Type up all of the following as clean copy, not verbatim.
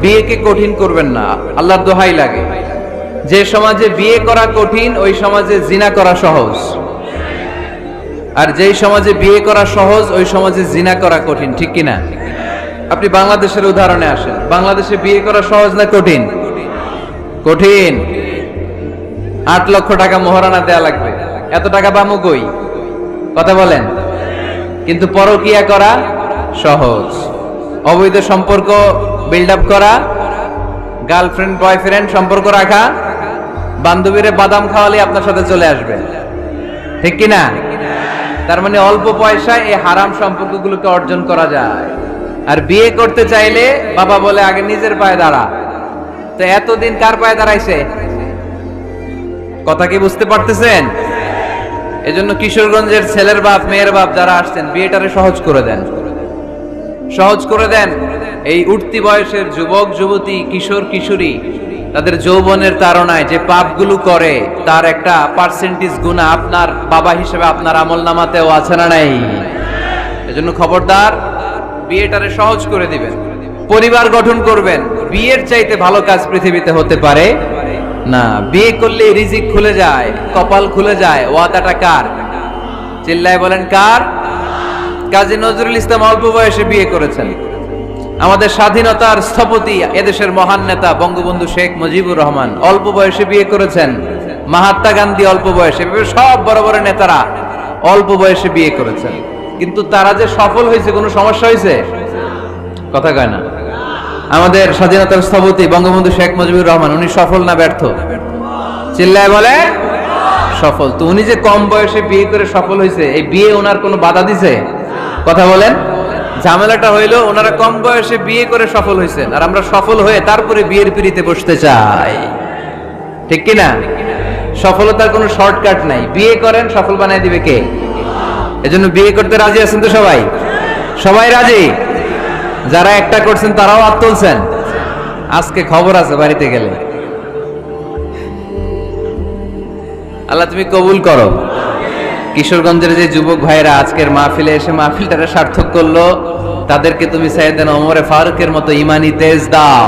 বিয়েকে কঠিন করবেন না, আল্লাহর দোহাই লাগে। যে সমাজে বিয়ে করা কঠিন ওই সমাজে জিনা করা সহজ, আর যেই সমাজে বিয়ে করা সহজ ওই সমাজে জিনা করা কঠিন, ঠিক কিনা? আপনি বাংলাদেশের উদাহরণে আসেন, বাংলাদেশে বিয়ে করা সহজ না কঠিন? কঠিন। 8 লক্ষ টাকা মোহরানা দেয়া লাগবে, এত টাকা পামু কই? কথা বলেন। কিন্তু পরকিয়া করা সহজ, অবৈধ সম্পর্ক বিল্ড আপ করা, গার্লফ্রেন্ড বয়ফ্রেন্ড সম্পর্ক রাখা, বান্ধবীরে বাদাম খাওয়ালে আপনার সাথে চলে আসবে, ঠিক কিনা? তার মানে অল্প পয়সায় এই হারাম সম্পর্কগুলোকে অর্জন করা যায়। আর বিয়ে করতে চাইলে বাবা বলে আগে নিজের পায়ে দাঁড়া। তো এতদিন কার পায়ে দাঁড়াইছে? কথা কি বুঝতে পারতেছেন? এজন্য কিশোরগঞ্জের ছেলের বাপ মেয়ের বাপ যারা আসছেন, বিয়েটারে সহজ করে দেন, সহজ করে দেন। এই উঠতি বয়সের যুবক যুবতী, কিশোর কিশোরী তাদের যৌবনের তাড়নায় যে পাপগুলো করে তার একটা পার্সেন্টেজ গুনাহ আপনার বাবা হিসেবে আপনার আমলনামাতেও আছে না নাই? এজন্য খবরদার, বিয়েটারে সহজ করে দিবেন, পরিবার গঠন করবেন। বিয়ের চাইতে ভালো কাজ পৃথিবীতে হতে পারে না। বিয়ে করলে রিজিক খুলে যায়, কপাল খুলে যায়। ওয়াদাটা কার? চিল্লায় বলেন কার? কাজী নজরুল ইসলাম অল্প বয়সে বিয়ে করেছেন। আমাদের স্বাধীনতার স্থপতি এদেশের মহান নেতা বঙ্গবন্ধু শেখ মুজিবুর রহমান অল্প বয়সে বিয়ে করেছেন। মহাত্মা গান্ধী অল্প বয়সে, সব বড় বড় নেতারা অল্প বয়সে বিয়ে করেছেন। কিন্তু তারা যে সফল হয়েছে, কোনো সমস্যা হয়েছে? কথা কয় না। আমাদের স্বাধীনতার স্থপতি বঙ্গবন্ধু শেখ মুজিবুর রহমান, উনি সফল না ব্যর্থ? চিল্লায় বলে সফল। তো উনি যে কম বয়সে বিয়ে করে সফল হয়েছে, এই বিয়ে ওনার কোনো বাধা দিছে? কথা বলেন। ঝামেলাটা হইলো ওনারা কম বয়সে বিয়ে করে সফল হয়েছেন, আর আমরা সফল হয়ে তারপরে বিয়ের পিড়িতে বসতে চাই, ঠিক কিনা? সফলতার কোনো শর্টকাট নাই। বিয়ে করেন, সফল বানায় দিবে কে? এজন্য বিয়ে করতে রাজি আছেন তো সবাই? সবাই রাজি? যারা একটা করছেন তারাও হাত তুলছেন। আজকে খবর আছে বাড়িতে গেলে। আল্লাহ তুমি কবুল করো। কিশোরগঞ্জের যে যুবক ভাইরা আজকের মাহফিলে এসে মাহফিলটাকে সার্থক করলো, তাদেরকে তুমি সাইয়েদনা ওমরে ফারুকের মতো ঈমানি তেজ দাও।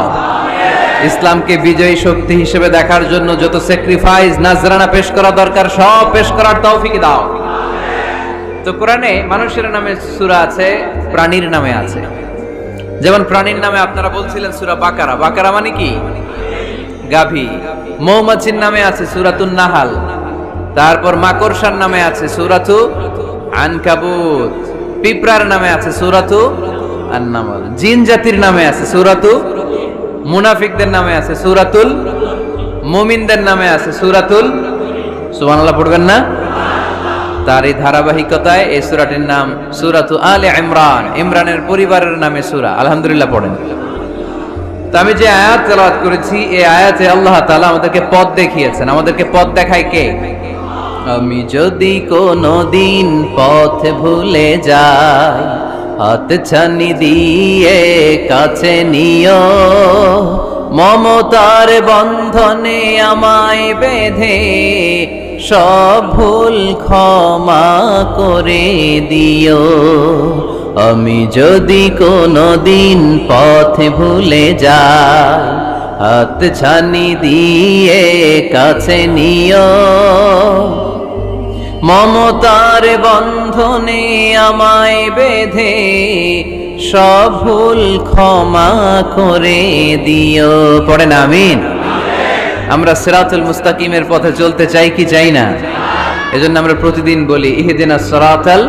ইসলামকে বিজয়ী শক্তি হিসেবে দেখার জন্য যত স্যাক্রিফাইস নাজরানা পেশ করা দরকার সব পেশ করার তৌফিক দাও। তো কোরআনে মানুষের নামে সূরা আছে, প্রাণীর নামে আছে। যেমন প্রাণীর নামে আপনারা বলছিলেন সূরা বাকারা। বাকারা মানে কি? গাভী। মৌমাছির নামে আছে সূরাতুন নাহাল। তারপর মাকড়সার নামে আছে সূরাতু আনকাবুত। পিঁপড়ার নামে আছে সূরাতু আন-নামল। জিন জাতির নামে আছে সূরাতু, মুনাফিকদের নামে আছে সূরাতুল, মুমিনদের নামে আছে সূরাতুল। সুবহানাল্লাহ পড়বেন না? তার এই ধারাবাহিকতায় এই সূরাটির নাম সূরাতু আলে ইমরান। ইমরানের পরিবারের নামে সূরা। আলহামদুলিল্লাহ পড়েন। তো আমি যে আয়াত তেলাওয়াত করেছি, এই আয়াতে আল্লাহ তাআলা আমাদেরকে পথ দেখিয়েছেন। আমাদেরকে পথ দেখায় কে? আমি যদি কোনদিন পথ ভুলে যাই, হাতছানি দিয়ে কাছে নিও, মমতার বন্ধনে আমায় বেঁধে সব ভুল ক্ষমা করে দিও। আমি যদি কোনদিন পথ ভুলে যাই, হাতছানি দিয়ে কাছে নিও, মমতার বন্ধনে আমায় বেঁধে সব ভুল ক্ষমা করে দিও। পড়েন আমিন। আমরা সিরাতুল মুস্তাকিমের পথে চলতে চাই কি চাই না? এজন্য আমরা প্রতিদিন বলি ইহদিনাস সিরাতাল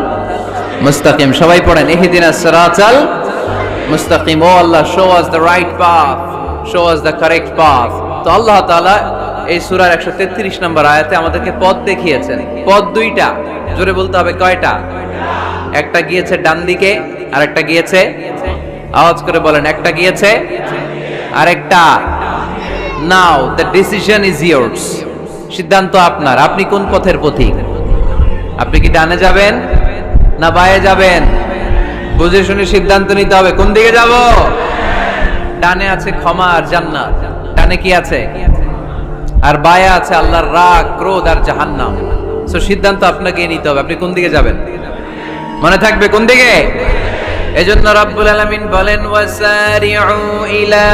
মুস্তাকিম। সবাই পড়েন ইহদিনাস সিরাতাল মুস্তাকিম। ও আল্লাহ, show us the right path, show us the correct path. তো আল্লাহ তাআলা এই সূরার 133 নম্বর আয়াতে আমাদেরকে পথ দেখিয়েছেন। পথ দুইটা, জোরে বলতে হবে কয়টা? একটা গিয়েছে ডান দিকে, আর একটা গিয়েছে, আওয়াজ করে বলেন, একটা গিয়েছে আর একটা। নাও দ্য ডিসিশন ইজ ইয়ার্স। সিদ্ধান্ত আপনার। আপনি কোন পথের পথিক? আপনি কি ডানে যাবেন না বায়ে যাবেন? বুঝে শুনে সিদ্ধান্ত নিতে হবে। কোন দিকে যাব? ডানে আছে ক্ষমা আর জান্নাত। ডানে কি আছে? আর বায়ে আছে আল্লাহর রাগ, ক্রোধ আর জাহান্নাম। সো সিদ্ধান্ত আপনাকে নিতে হবে, আপনি কোন দিকে যাবেন। মনে থাকবে কোন দিকে? এজন্য রাব্বুল আলামিন বলেন ওয়াসারিউ ইলা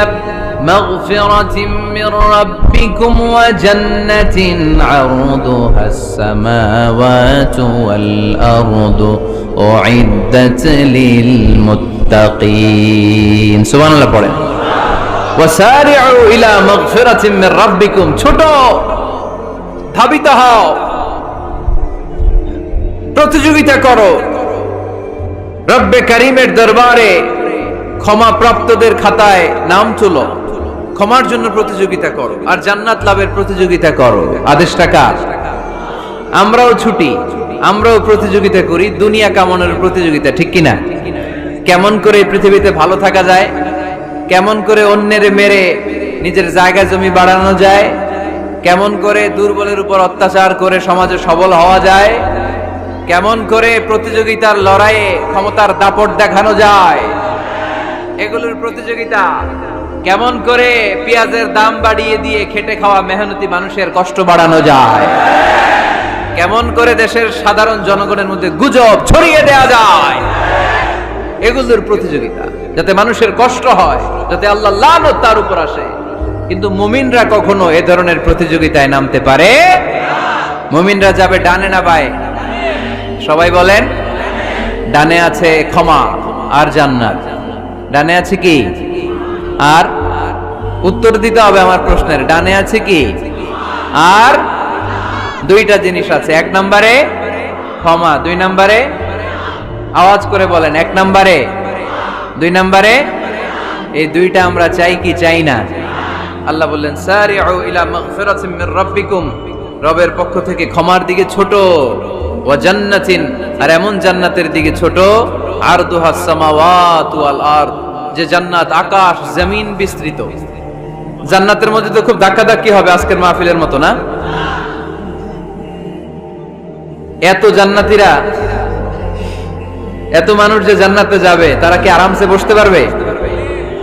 মাগফিরাতিম মির রাব্বিকুম ওয়া জান্নাতিন আরদুহাস সামাওয়াতু ওয়াল আরদু উইদ্দাত লিল মুত্তাকিন। সুবহানাল্লাহ পড়েন। ওয়াসারিউ ইলা মাগফিরাতিম মির রাব্বিকুম, ছোট ধাবিত হও, প্রতিযোগিতা করো রব্বে কারীমের দরবারে, ক্ষমা প্রাপ্তদের খাতায় নাম তুলো, ক্ষমার জন্য প্রতিযোগিতা করো আর জান্নাত লাভের প্রতিযোগিতা করো। আদেশটা কার? আমরাও ছুটি, আমরাও প্রতিযোগিতা করি, দুনিয়া কামানোর প্রতিযোগিতা, ঠিক কিনা? কেমন করে পৃথিবীতে ভালো থাকা যায়, কেমন করে অন্যের মেরে নিজের জায়গা জমি বাড়ানো যায়, কেমন করে দুর্বলের উপর অত্যাচার করে সমাজে সবল হওয়া যায়, কেমন করে প্রতিযোগিতার লড়াইয়ে ক্ষমতার দাপট দেখানো যায়, এগুলোর প্রতিযোগিতা। কেমন করে পেঁয়াজের দাম বাড়িয়ে দিয়ে খেটে খাওয়া মেহনতি মানুষের কষ্ট বাড়ানো যায়, কেমন করে দেশের সাধারণ জনগণের মধ্যে গুজব ছড়িয়ে দেয়া যায়, এগুলোর প্রতিযোগিতা, যাতে মানুষের কষ্ট হয়, যাতে আল্লাহ লানত তার উপর আসে। কিন্তু মুমিনরা কখনো এ ধরনের প্রতিযোগিতায় নামতে পারে? মুমিনরা যাবে ডানে না বায়ে? সবাই বলেন। ডানে আছে ক্ষমা আর জান্নাত। ডানে আছে কি? আর উত্তর দিতে হবে আমার প্রশ্নের। ডানে আছে কি? আর দুইটা জিনিস আছে। এক নম্বরে ক্ষমা, দুই নম্বরে আওয়াজ করে বলেন, এক নম্বরে, দুই নম্বরে। এই দুইটা আমরা চাই কি চাই না? আল্লাহ বললেন সারিউ ইলা মাগফিরাতিম মির রাব্বিকুম, রবের পক্ষ থেকে ক্ষমার দিকে ছোট, ওয়া জান্নাতিন, আর এমন জান্নাতের দিকে ছোট, আরদুহাস সামাওয়াতু ওয়াল আরদ, যে জান্নাত আকাশ জমিন বিস্তৃত। জান্নাতের মধ্যে তো খুব ধাক্কাধাক্কি হবে আজকের মাহফিলের মতো না? এত জান্নাতীরা, এত মানুষ যে জান্নাতে যাবে, তারা কি আরামসে বসতে পারবে?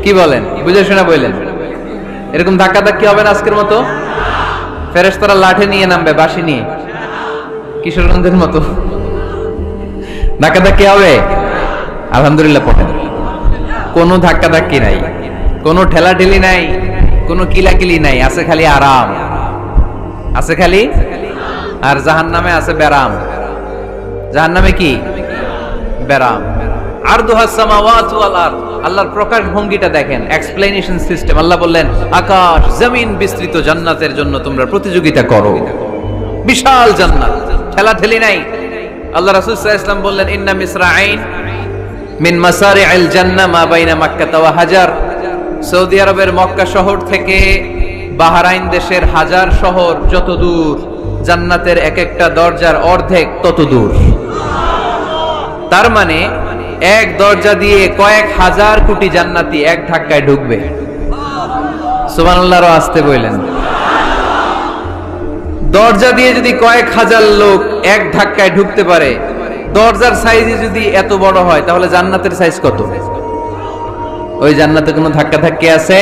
কি বলেন? বুঝে শোনা বললেন। এরকম ধাক্কাধাক্কি হবে না আজকের মতো? ফেরেশতারা লাঠি নিয়ে নামবে, বাঁশি নিয়ে, কিশোরগঞ্জের মতো ধাক্কাধাক্কি হবে? আলহামদুলিল্লাহ পড়েন। কোনো ধাক্কাধাক্কি নাই, কোনো ঠেলাঠেলি নাই, কোনো কিলাকিলি নাই, আছে খালি আরাম, আছে খালি। আর জাহান্নামে আছে ব্যারাম। জাহান্নামে কি? ব্যারাম। আরদুহাস সামাওয়াতু ওয়াল আরদ, আল্লাহর প্রকাশ ভঙ্গিটা দেখেন, এক্সপ্লেনেশন সিস্টেম। আল্লাহ বললেন আকাশ জমিন বিস্তৃত জান্নাতের জন্য তোমরা প্রতিযোগিতা করো। বিশাল জান্নাত, ঠেলাঠেলি নাই। আল্লাহ রাসূল সাল্লাল্লাহু আলাইহি ওয়াসাল্লাম বললেন ইন্না মিসরাঈন মিন মাসারি'আল জান্নাহ মা বাইনা মাক্কা ওয়া হাজার। সৌদি আরবের মক্কা শহর থেকে বাহরাইন দেশের হাজার শহর যত দূর, জান্নাতের এক একটা দরজার অর্ধেক তত দূর। তার মানে এক দরজা দিয়ে কয়েক হাজার কোটি জান্নাতি এক ধাক্কায় ঢুকবে। সুবহানাল্লাহ, আসতে বললেন। দরজা দিয়ে যদি কয়েক হাজার লোক এক ধাক্কায় ঢুকতে পারে, দরজার সাইজ যদি এত বড় হয়, তাহলে জান্নাতের সাইজ কত? ওই জান্নাতে কোনো ধাক্কা ধাক্কি আছে?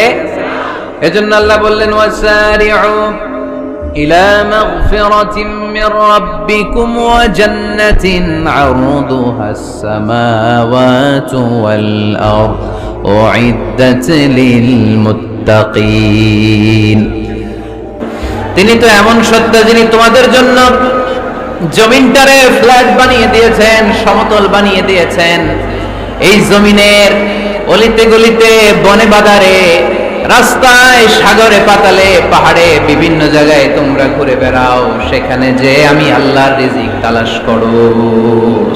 এজন্য আল্লাহ বললেন ওয়াসারিউ ইলা মাগফিরাতিম মির রাব্বিকুম ওয়া জান্নাতিন আরদুহাস সামাওয়াতু ওয়াল আরদ উইদ্দাত লিল মুত্তাকিন। তিনি তো এমন সত্য যিনি তোমাদের জন্য জমিনটারে ফ্ল্যাট বানিয়ে দিয়েছেন, সমতল বানিয়ে দিয়েছেন। এই জমিনের অলিতে গলিতে, বনে বাদারে, রাস্তায়, সাগরে, পাতালে, পাহাড়ে, বিভিন্ন জায়গায় তোমরা ঘুরে বেড়াও, সেখানে যে আমি আল্লাহর রিজিক তালাশ করো।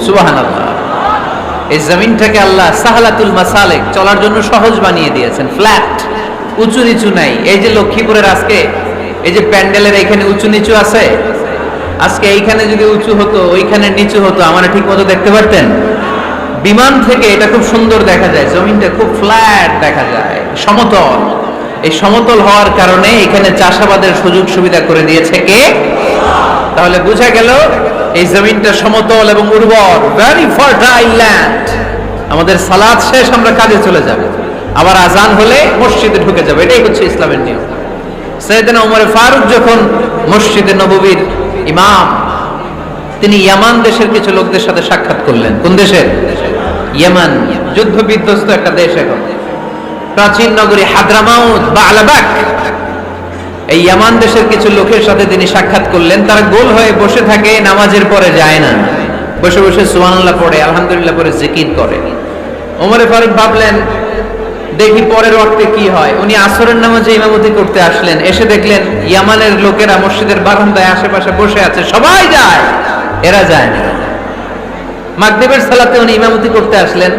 সুবহানাল্লাহ। এই জমিনটাকে আল্লাহ সাহলাতুল মাসালিক, চলার জন্য সহজ বানিয়ে দিয়েছেন, ফ্ল্যাট, উঁচু নিচু নাই। এই যে লক্ষ্মীপুরের আজকে এই যে প্যান্ডেলের এখানে উঁচু নিচু আছে, আজকে এইখানে যদি উঁচু হতো, ওইখানে নিচু হতো, আমরা ঠিক মতো দেখতে পারতেন? বিমান থেকে এটা খুব সুন্দর দেখা যায়, জমিনটা খুব ফ্ল্যাট দেখা যায়, সমতল। এই সমতল হওয়ার কারণে এখানে চাষাবাদের সুযোগ সুবিধা করে দিয়েছে কে? তাহলে বোঝা গেল এই জমিনটা সমতল এবং উর্বর, ভেরি ফার্টাইল ল্যান্ড। আমাদের সালাত শেষ, আমরা কাজে চলে যাব, আবার আজান হলে মসজিদে ঢুকে যাব। এটাই হচ্ছে ইসলামের নিয়ম। সাইয়েদনা ওমর ফারুক যখন মসজিদে নববীর ইমাম, তিনি ইয়ামান দেশের কিছু লোকদের সাথে সাক্ষাৎ করলেন। কোন দেশের? ইয়ামান যুদ্ধ বিধ্বস্ত একটা দেশ এখন। প্রাচীন নগরী হাদ্রামাউত বা আলাবাক, এই ইয়ামান দেশের কিছু লোকের সাথে তিনি সাক্ষাৎ করলেন। তারা গোল হয়ে বসে থাকে, নামাজের পরে যায় না, বসে বসে সুবহানাল্লাহ পড়ে, আলহামদুলিল্লাহ পড়ে জিকির করে। ওমরে ফারুক ভাবলেন দেখি পরের ওয়াক্তে কি হয়। উনি আসরের নামাজে ইমামতি করতে আসলেন, এসে দেখলেন ইয়ামানের লোকেরা মসজিদের বারান্দায় আশেপাশে বসে আছে, সবাই যায়, এরা যায় না। মাগরিবের সালাতে উনি ইমামতি করতে আসলেন,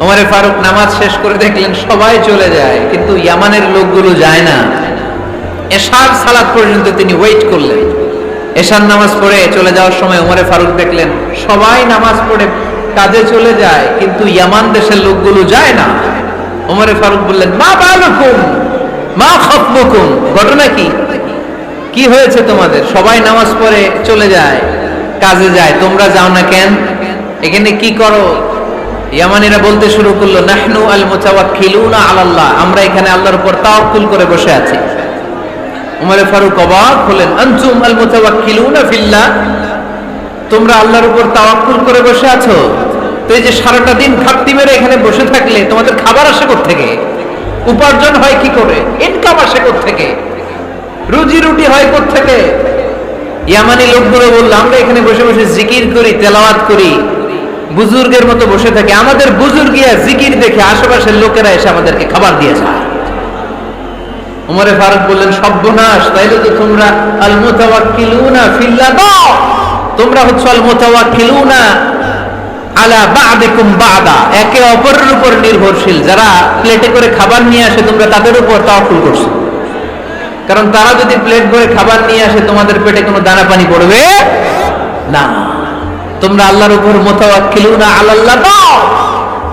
ওমরে ফারুক নামাজ শেষ করে দেখলেন সবাই চলে যায়, কিন্তু ইয়ামানের লোকগুলো যায় না। এশার সালাত পর্যন্ত তিনি ওয়েট করলেন। এশার নামাজ পড়ে চলে যাওয়ার সময় ওমরে ফারুক দেখলেন সবাই নামাজ পড়ে কাজে চলে যায়, কিন্তু ইয়ামান দেশের লোকগুলো যায় না। ওমরে ফারুক বললেন, মা বালুকুম মা খাতবুকুম, ঘটনা কি, কি হয়েছে তোমাদের? সবাই নামাজ পড়ে চলে যায়, কাজে যায়, তোমরা যাও না কেন? এখানে কি করো? ইয়ামানিরা বলতে শুরু করলো, নাহনু আল মুতাওয়াক্কিলুনা আলাল্লাহ, আমরা এখানে আল্লাহর উপর তাওয়াক্কুল করে বসে আছি। ওমরে ফারুক অবাক হলেন, আনতুম আল মুতাওয়াক্কিলুনা ফিল্লাহ, তোমরা আল্লাহর উপর তাওয়াক্কুল করে বসে আছো? তো এই যে সারাটা দিন ঘাপটি মেরে এখানে বসে থাকলে তোমাদের খাবার আসে কোত্থেকে? উপার্জন হয় কি করে? ইনকাম আসে কোত্থেকে? রুজি রুটি হয় কোত্থেকে? ইয়ামানি লোকগুলো বলল, আমরা এখানে বসে বসে জিকির করি, তেলাওয়াত করি, বুজুর্গের মতো বসে থাকি, আমাদের বুজুর্গিয়া জিকির দেখে আশেপাশের লোকেরা এসে আমাদেরকে খাবার দিয়ে যায়। ওমরে ফারুক বললেন, সর্বনাশ, তাইলে তো তোমরা আল মুতাওয়াক্কিলুনা ফিল্লাহ, তোমরা হচ্ছে আল মুতাওয়াক্কিলুনা আলা বা'দিকুম বা'দা, একে অপরের উপর নির্ভরশীল। যারা প্লেটে করে খাবার নিয়ে আসে তোমরা তাদের উপর তাওয়াক্কুল করছো, কারণ তারা যদি প্লেট ভরে খাবার নিয়ে আসে তোমাদের পেটে কোনো দানা পানি পড়বে না। তোমরা আল্লাহর উপর মুতাওয়াক্কিলুনা আলাল্লাহ,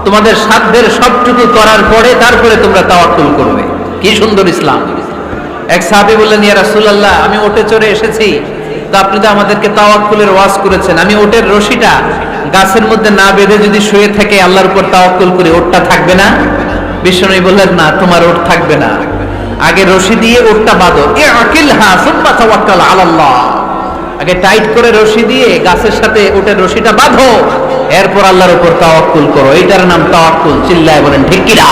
তোমাদের সাধ্যের সবটুকু করার পরে তারপরে তোমরা তাওয়াক্কুল করবে। কি সুন্দর ইসলাম! এক সাহাবী বললেন, ইয়া রাসূলুল্লাহ, আমি ওটে চড়ে এসেছি, তো আপনি তো আমাদেরকে তাওয়াক্কুলের ওয়াজ করেছেন, আমি ওটের রশিটা গাছের মধ্যে না বেঁধে যদি শুয়ে থেকে আল্লাহর উপর তাওয়াক্কুল করি, ওটটা থাকবে না? বিশ্বনবী বললেন, না, তোমার ওট থাকবে না, আগে রশি দিয়ে ওটটা বাঁধো, ইআকিলহা সুম্মা তাওয়াক্কাল আলাল্লাহ, আগে টাইট করে রশি দিয়ে গাছের সাথে ওটের রশিটা বাঁধো, এরপর আল্লাহর উপর তাওয়াক্কুল করো। এটার নাম তাওয়াক্কুল। চিল্লায় বলেন ঠিক কি না?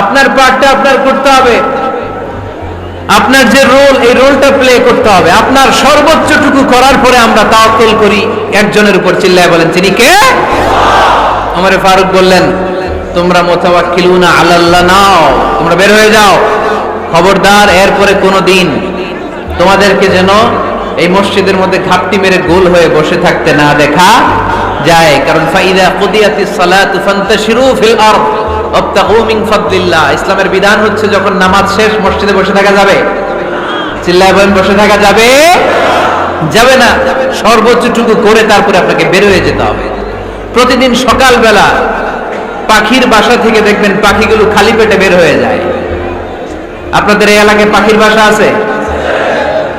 আপনার পার্টটা আপনার করতে হবে, আপনার যে রোল, এই রোলটা প্লে করতে হবে। আপনার সর্বোচ্চটুকু করার পরে আমরা তাওয়াক্কুল করি একজনের উপর। চিল্লায় বলেন তিনি কে? ওমর ফারুক বললেন, তোমরা মুতাওয়াক্কিলুনা আলাল্লাহ নাও, তোমরা বের হয়ে যাও, খবরদার এরপরে কোনোদিন তোমাদেরকে যেন এই মসজিদের মধ্যে ঘাপটি মেরে গোল হয়ে বসে থাকতে না দেখা যায়। কারণ ফাইদা কুদিয়াতিস সালাতু ফান্তাশিরু ফিল আরদ ওয়াবতাগু মিন ফাদলিল্লাহ, ইসলামের বিধান হচ্ছে যখন নামাজ শেষ মসজিদে বসে থাকা যাবে? চিল্লায় বলেন বসে থাকা যাবে? যাবে না। সর্বোচ্চটুকু করে তারপরে আপনাকে বের হয়ে যেতে হবে। প্রতিদিন সকালবেলা পাখির বাসা থেকে দেখবেন পাখিগুলো খালি পেটে বের হয়ে যায়। আপনাদের এই এলাকায় পাখির বাসা আছে?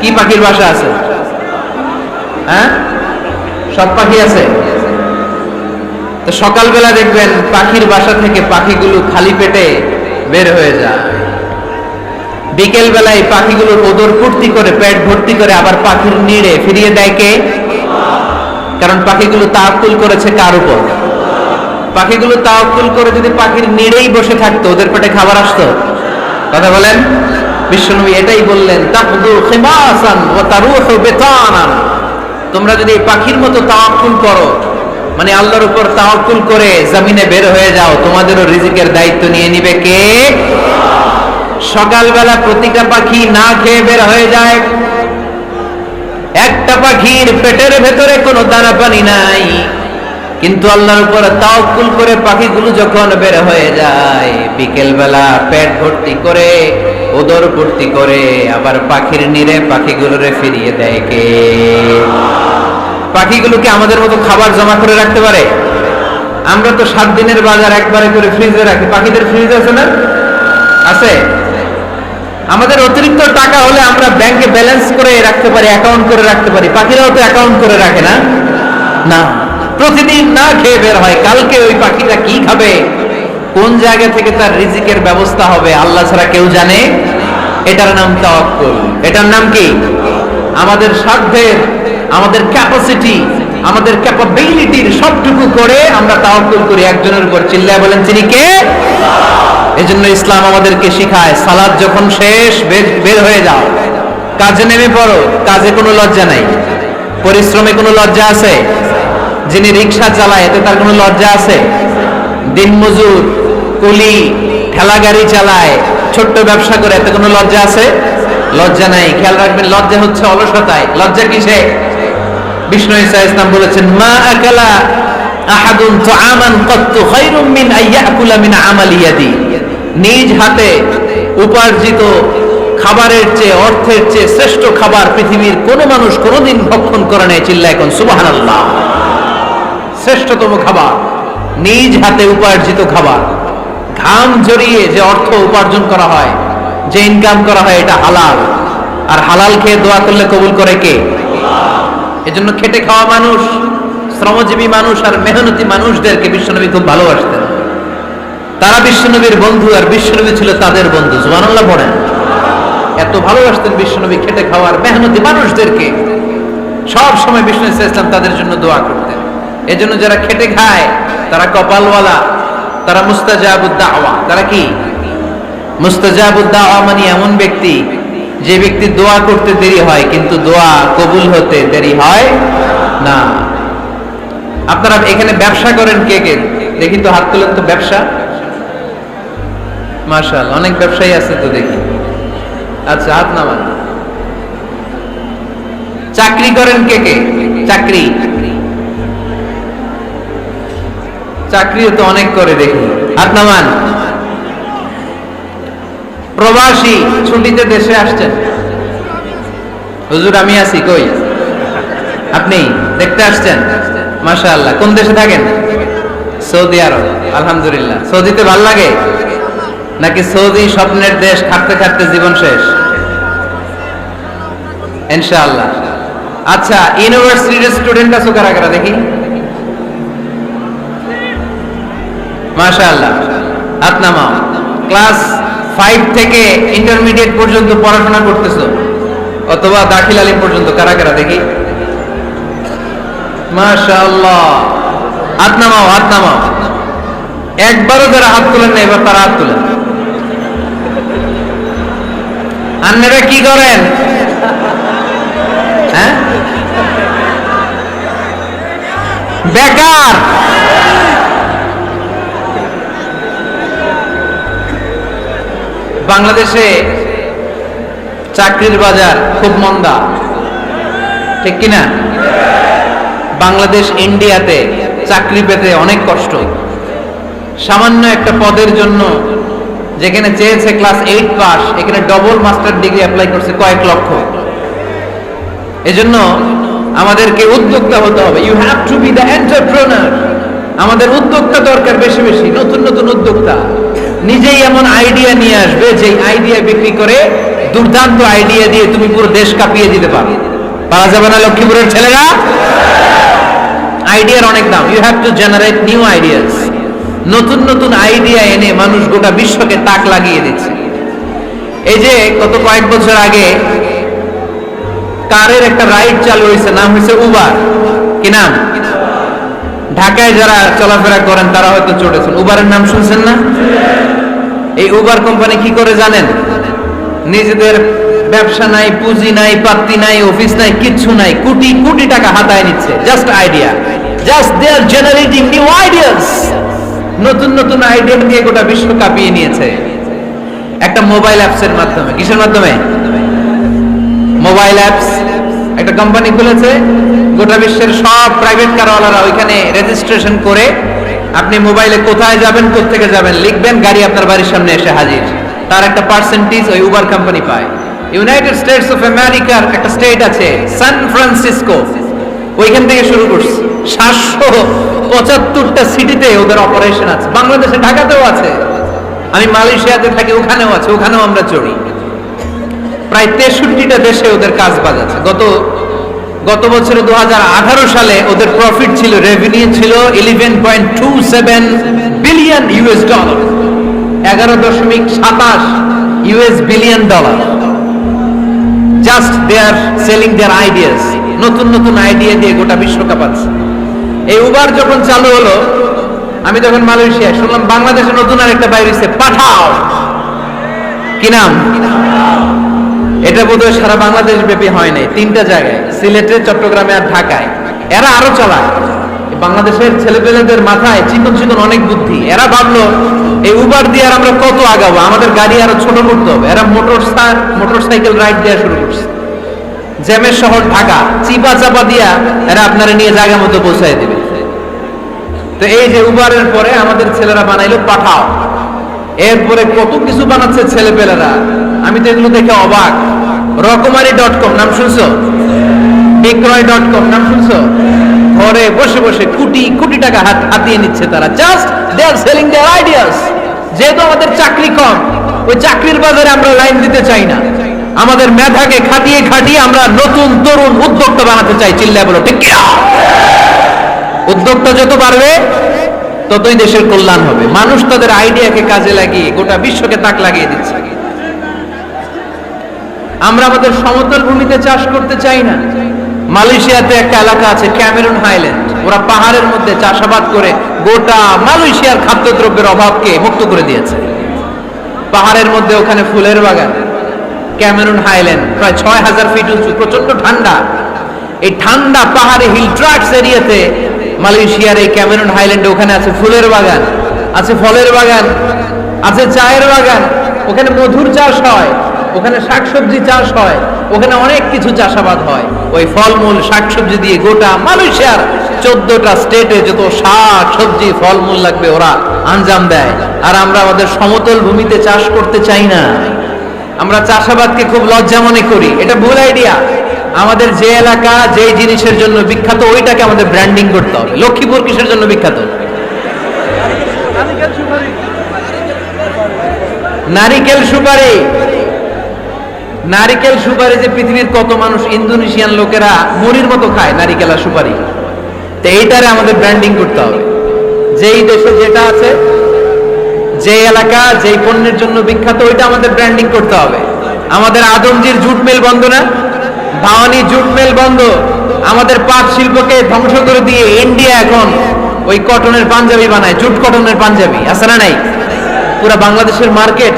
কি পাখির বাসা আছে? হ্যাঁ, সব পাখি আছে। তো সকালবেলা দেখবেন পাখির বাসা থেকে পাখিগুলো খালি পেটে বের হয়ে যায়। বিকেল বেলায় পাখিগুলোর ওদর পূর্তি করে, পেট ভর্তি করে আবার পাখির নিড়ে ফিরিয়ে দেয় কে? কারণ পাখিগুলো তাওয়াক্কুল করেছে কার উপর? পাখিগুলো তাওয়াক্কুল করে যদি পাখির নিড়েই বসে থাকতো, ওদের পেটে খাবার আসতো? কথা বলেন। বিশ্বনবী এটাই বললেন, তাকদু খিমাসান ওয়া তারুহু বিতানান, তোমরা যদি পাখির মতো তাওয়াক্কুল করো, মানে আল্লাহর উপর তাওয়াক্কুল করে জমিনে বের হয়ে যাও, তোমাদেরও রিজিকের দায়িত্ব নিয়ে নিবে কে? সকালবেলা প্রতিটা পাখি না খেয়ে বের হয়ে যায়, একটা পাখির পেটের ভেতরে কোনো দানা পানি নাই, কিন্তু আল্লাহর উপর তাওয়াক্কুল করে পাখিগুলো যখন বের হয়ে যায়, বিকেল বেলা পেট ভর্তি করে, ওদর ভর্তি করে আবার পাখির নিরে পাখিগুলোরে ফিরিয়ে দেয় কে? পাখিগুলোকে আমাদের মতো খাবার জমা করে রাখতে পারে? আমরা তো 7 দিনের বাজার একবারে করে ফ্রিজে রাখি। পাখিদের ফ্রিজ আছে না? আছে। আমাদের অতিরিক্ত টাকা হলে আমরা ব্যাংকে ব্যালেন্স করে রাখতে পারি, অ্যাকাউন্ট করে রাখতে পারি। পাখিরাও তো অ্যাকাউন্ট করে রাখে না? না, প্রতিদিন না খেয়ে বের হয়। কালকে ওই পাখিটা কি খাবে, কোন জায়গা থেকে তার রিজিকের ব্যবস্থা হবে আল্লাহ ছাড়া কেউ জানে। এটার নাম তাওয়াক্কুল। এটার নাম কি? আমাদের সাধ্যের, আমাদের ক্যাপাসিটি আমাদের ক্যাপাবিলিটির সবটুকু করে আমরা তাওয়াক্কুল করি একজনের উপর। চিল্লায় বলেন তিনি কে? এজন্য ইসলাম আমাদেরকে শিখায় সালাত যখন শেষ বের হয়ে যাও, কাজে নেমে পড়ো। কাজে কোনো লজ্জা নাই, পরিশ্রমে কোনো লজ্জা আছে? যিনি রিক্সা চালায় এতে তার কোনো লজ্জা আছে? দিনমজুর, কুলি, ঠেলা গাড়ি চালায়, ছোট্ট ব্যবসা করে, এতে কোনো লজ্জা আছে? লজ্জা নাই। খেয়াল রাখবেন, লজ্জা হচ্ছে অলসতায়। লজ্জা কিসে? বিষ্ণু ঈসা ইসলাম বলেছেন, মা আকালা আহাদুন তুআমান কাত্তু খায়রুম মিন আইয়াকুলা মিন আমালি ইয়াদি। নিজ হাতে উপার্জিত খাবারের চেয়ে, অর্থের চেয়ে শ্রেষ্ঠ খাবার পৃথিবীর কোন মানুষ কোনদিন ভক্ষণ করে নাই। চিল্লায় এখন সুবহানাল্লাহ। শ্রেষ্ঠতম খাবার নিজ হাতে উপার্জিত খাবার। ঘাম ঝরিয়ে যে অর্থ উপার্জন করা হয়, যে ইনকাম করা হয়, এটা হালাল। আর হালাল খেয়ে দোয়া করলে কবুল করে কে? এজন্য খেটে খাওয়া মানুষ, শ্রমজীবী মানুষ আর মেহনতি মানুষদেরকে বিশ্বনবী খুব ভালোবাসতেন। তারা বিশ্বনবীর বন্ধু আর বিশ্বনবী ছিল তাদের বন্ধু। সুবহানাল্লাহ পড়েন। এত ভালোবাসতেন বিশ্বনবী খেটে খাওয়ার মেহনতি মানুষদেরকে। সব সময় বিষ্ণু ইসলাম তাদের জন্য দোয়া করতেন। এজন্য যারা খেটে খায় তারা কপালওয়ালা, তারা মুস্তাজাবুদ দাওয়া। তারা কি? মুস্তাজাবুদ দাওয়া মানে এমন ব্যক্তি যে ব্যক্তি দোয়া করতে দেরি হয় কিন্তু দোয়া কবুল হতে দেরি হয় না। আপনারা এখানে ব্যবসা করেন কে কে? দেখি তো, হাত তুলেন তো। ব্যবসা, মাশাআল্লাহ, অনেক ব্যবসায়ী আছে তো দেখি। আচ্ছা, হাত নামান। চাকরি করেন কে কে? চাকরি, চাকরিও তো অনেক করে দেখি, হাত নামান। প্রবাসী, ছুটিতে দেশে আসছেন। হুজুর আমি আছি, কই? আপনি দেখতে আসছেন? মাশাআল্লাহ। কোন দেশে থাকেন? সৌদি আরব। আলহামদুলিল্লাহ। সৌদিতে ভাল লাগে নাকি সৌদি স্বপ্নের দেশ, খাটতে খাটতে জীবন শেষ? ইনশাআল্লাহ। আচ্ছা, ইউনিভার্সিটির স্টুডেন্ট আছো কারা কারা দেখি? মাশাআল্লাহ, হাত নামাও। ক্লাস 5 থেকে ইন্টারমিডিয়েট পর্যন্ত পড়াশোনা করতেছো অথবা দাখিল আলিম পর্যন্ত, কারা কারা দেখি? মাশাআল্লাহ, হাত নামাও, হাত নামাও। একবারও যারা হাত তুলেন না এবার তারা হাত তুলেন। আপনারা কি করেন? হ্যাঁ, বেকার। বাংলাদেশে চাকরির বাজার খুব মন্দা, ঠিক কিনা? বাংলাদেশ ইন্ডিয়াতে চাকরি পেতে অনেক কষ্ট। সামান্য একটা পদের জন্য যেখানে চেয়েছে ক্লাস 8 পাস, এখানে ডবল মাস্টার ডিগ্রি অ্যাপ্লাই করছে কয়েক লক্ষ। এজন্য আমাদেরকে উদ্যোক্তা হতে হবে। You have to be the entrepreneur. আমাদের উদ্যোক্তা দরকার, বেশি বেশি নতুন নতুন উদ্যোক্তা। নিজেই এমন আইডিয়া নিয়ে আসবে যে আইডিয়া বিক্রি করে, দুর্দান্ত আইডিয়া দিয়ে তুমি পুরো দেশ কাঁপিয়ে দিতে পারো। পারা যাবে না লক্ষ্মীপুরের ছেলেরা? আইডিয়ার অনেক দাম। You have to generate new ideas. নতুন নতুন আইডিয়া এনে মানুষ গোটা বিশ্বকে তাক লাগিয়ে দিচ্ছে। এই যে গত কয়েক বছর আগে কারের একটা রাইড চালু হয়েছে, নাম হয়েছে উবার। কি নাম? ঢাকায় যারা চলাফেরা করেন তারা হয়তো চড়েছেন। উবারের নাম শুনছেন না? এই উবার কোম্পানি কি করে জানেন? নিজেদের ব্যবসা নাই, পুঁজি নাই, পাত্তি নাই, অফিস নাই, কিচ্ছু নাই, কোটি কোটি টাকা হাতায় নিচ্ছে। Just idea, just they are generating new ideas. নতুন নতুন আইডিয়া দিয়ে গোটা বিশ্ব কাঁপিয়ে নিয়েছে একটা মোবাইল অ্যাপসের মাধ্যমে। কিসের মাধ্যমে? Mobile apps. একটা কোম্পানি খুলেছে, গোটা বিশ্বের সব প্রাইভেট কারওয়ালারা ওইখানে রেজিস্ট্রেশন করে আপনি মোবাইলে কোথায় যাবেন, কোত্থেকে যাবেন লিখবেন, গাড়ি আপনার বাড়ির সামনে এসে হাজির। তার একটা পার্সেন্টেজ ওই উবার কোম্পানি পায়। ইউনাইটেড স্টেটস অফ আমেরিকার একটা স্টেট আছে সান ফ্রান্সিসকো, ওইখান থেকে শুরু করছে। 775টা সিটিতে ওদের অপারেশন আছে। বাংলাদেশে ঢাকাতেও আছে। আমি মালয়েশিয়াতে থাকি, ওখানেও আছে, ওখানেও আমরা চড়ি। প্রায় 63টা দেশে ওদের কাজ বাজ আছে। গত বছরে 2018 সালে ওদের প্রফিট ছিল, রেভিনিউ ছিল 11.27 billion US dollar. 11.27 US billion dollar. Just they are selling their ideas. নতুন নতুন আইডিয়া দিয়ে গোটা বিশ্ব কাঁপাচ্ছে। এই উবার যখন চালু হলো, আমি যখন মালয়েশিয়ায় শুনলাম বাংলাদেশে নতুন আরেকটা বাইর হইছে, পাঠাও। কি নাম? এটা বোধহয় সারা বাংলাদেশ ব্যাপী হয় নাই, 3টা জায়গায়, সিলেটে, চট্টগ্রামে আর ঢাকায়। এরা আরো চালাক। বাংলাদেশের ছেলেপেলেদের মাথায় চিকন চিকন অনেক বুদ্ধি। এরা ভাবলো এই উবার দিয়ে আর আমরা কত আগাবো, আমাদের গাড়ি আরো ছোট করতে হবে। এরা মোটরসাইকেল রাইড দেওয়া শুরু করছে। জ্যামের শহর ঢাকা, চিপা চাপা দিয়া এরা আপনারা নিয়ে জায়গা মতো পৌঁছায় দিবে। তো এই যে উবারের পরে আমাদের ছেলেরা বানাইলো পাঠাও। এরপরে কত কিছু বানাচ্ছে ছেলেপেলেরা, আমি তো এগুলো দেখে অবাক। রকমারি.com নাম শুনছো? বিক্রয়.com নাম শুনছো? ঘরে বসে বসে কোটি কোটি টাকা হাতিয়ে নিচ্ছে তারা, just they are selling their ideas. যেহেতু আমাদের চাকরি কম, ওই চাকরির বাজারে আমরা লাইন দিতে চাই না, আমাদের মেধাকে খাটিয়ে খাটিয়ে আমরা নতুন তরুণ উদ্যোক্তা বানাতে চাই। চিল্লায় বলো ঠিক কিনা? উদ্যোক্তা যত বাড়বে ততই দেশের কল্যাণ হবে। মানুষ তাদের আইডিয়াকে কাজে লাগিয়ে গোটা বিশ্বকে তাক লাগিয়ে দিচ্ছে। আমরা আমাদের সমতল ভূমিতে চাষ করতে চাই না। মালয়েশিয়াতে একটা এলাকা আছে ক্যামেরুন হাইল্যান্ড, ওরা পাহাড়ের মধ্যে চাষাবাদ করে গোটা মালয়েশিয়ার খাদ্যদ্রব্যের অভাবকে মুক্ত করে দিয়েছে। পাহাড়ের মধ্যে ওখানে ফুলের বাগান, ক্যামেরুন হাইল্যান্ড প্রায় 6000 ফিট উঁচু, প্রচন্ড ঠান্ডা। এই ঠান্ডা পাহাড়ে হিল ট্রাক্স এরিয়াতে মালয়েশিয়ার এই ক্যামেরুন হাইল্যান্ডে ওখানে আছে ফুলের বাগান, আছে ফলের বাগান, আছে চায়ের বাগান, ওখানে মধুর চাষ হয়, ওখানে শাকসবজি চাষ হয়, ওখানে অনেক কিছু চাষাবাদ হয়। ওই ফলমূল শাকসবজি দিয়ে গোটা মালয়েশিয়ার 14টা স্টেটে যত শাক সবজি ফলমূল লাগবে ওরা আঞ্জাম দেয়। আর আমরা আমাদের সমতল ভূমিতে চাষ করতে চাই না। আমরা চাষাবাদকে খুব লজ্জা মনে করি, এটা ভুল আইডিয়া। আমাদের যে এলাকা যে জিনিসের জন্য বিখ্যাত ওইটাকে আমাদের ব্র্যান্ডিং করতে হবে। লক্ষ্মীপুর কিসের জন্য বিখ্যাত? নারিকেল সুপারি। নারিকেল সুপারি যে পৃথিবীর কত মানুষ, ইন্দোনেশিয়ান লোকেরা মুড়ির মতো খায় নারিকেল আর সুপারি। তো এইটারে আমাদের ব্র্যান্ডিং করতে হবে। যেই দেশে যেটা আছে, যে এলাকা যেই পণ্যের জন্য বিখ্যাত ওইটা আমাদের ব্র্যান্ডিং করতে হবে। আমাদের আদমজির জুট মিল বন্ধ না? ভাওয়ানি জুট মিল বন্ধ। আমাদের পাট শিল্পকে ধ্বংস করে দিয়ে ইন্ডিয়া এখন ওই কটনের পাঞ্জাবি বানায়, জুট কটনের পাঞ্জাবি। আছে না নাই? পুরা বাংলাদেশের মার্কেট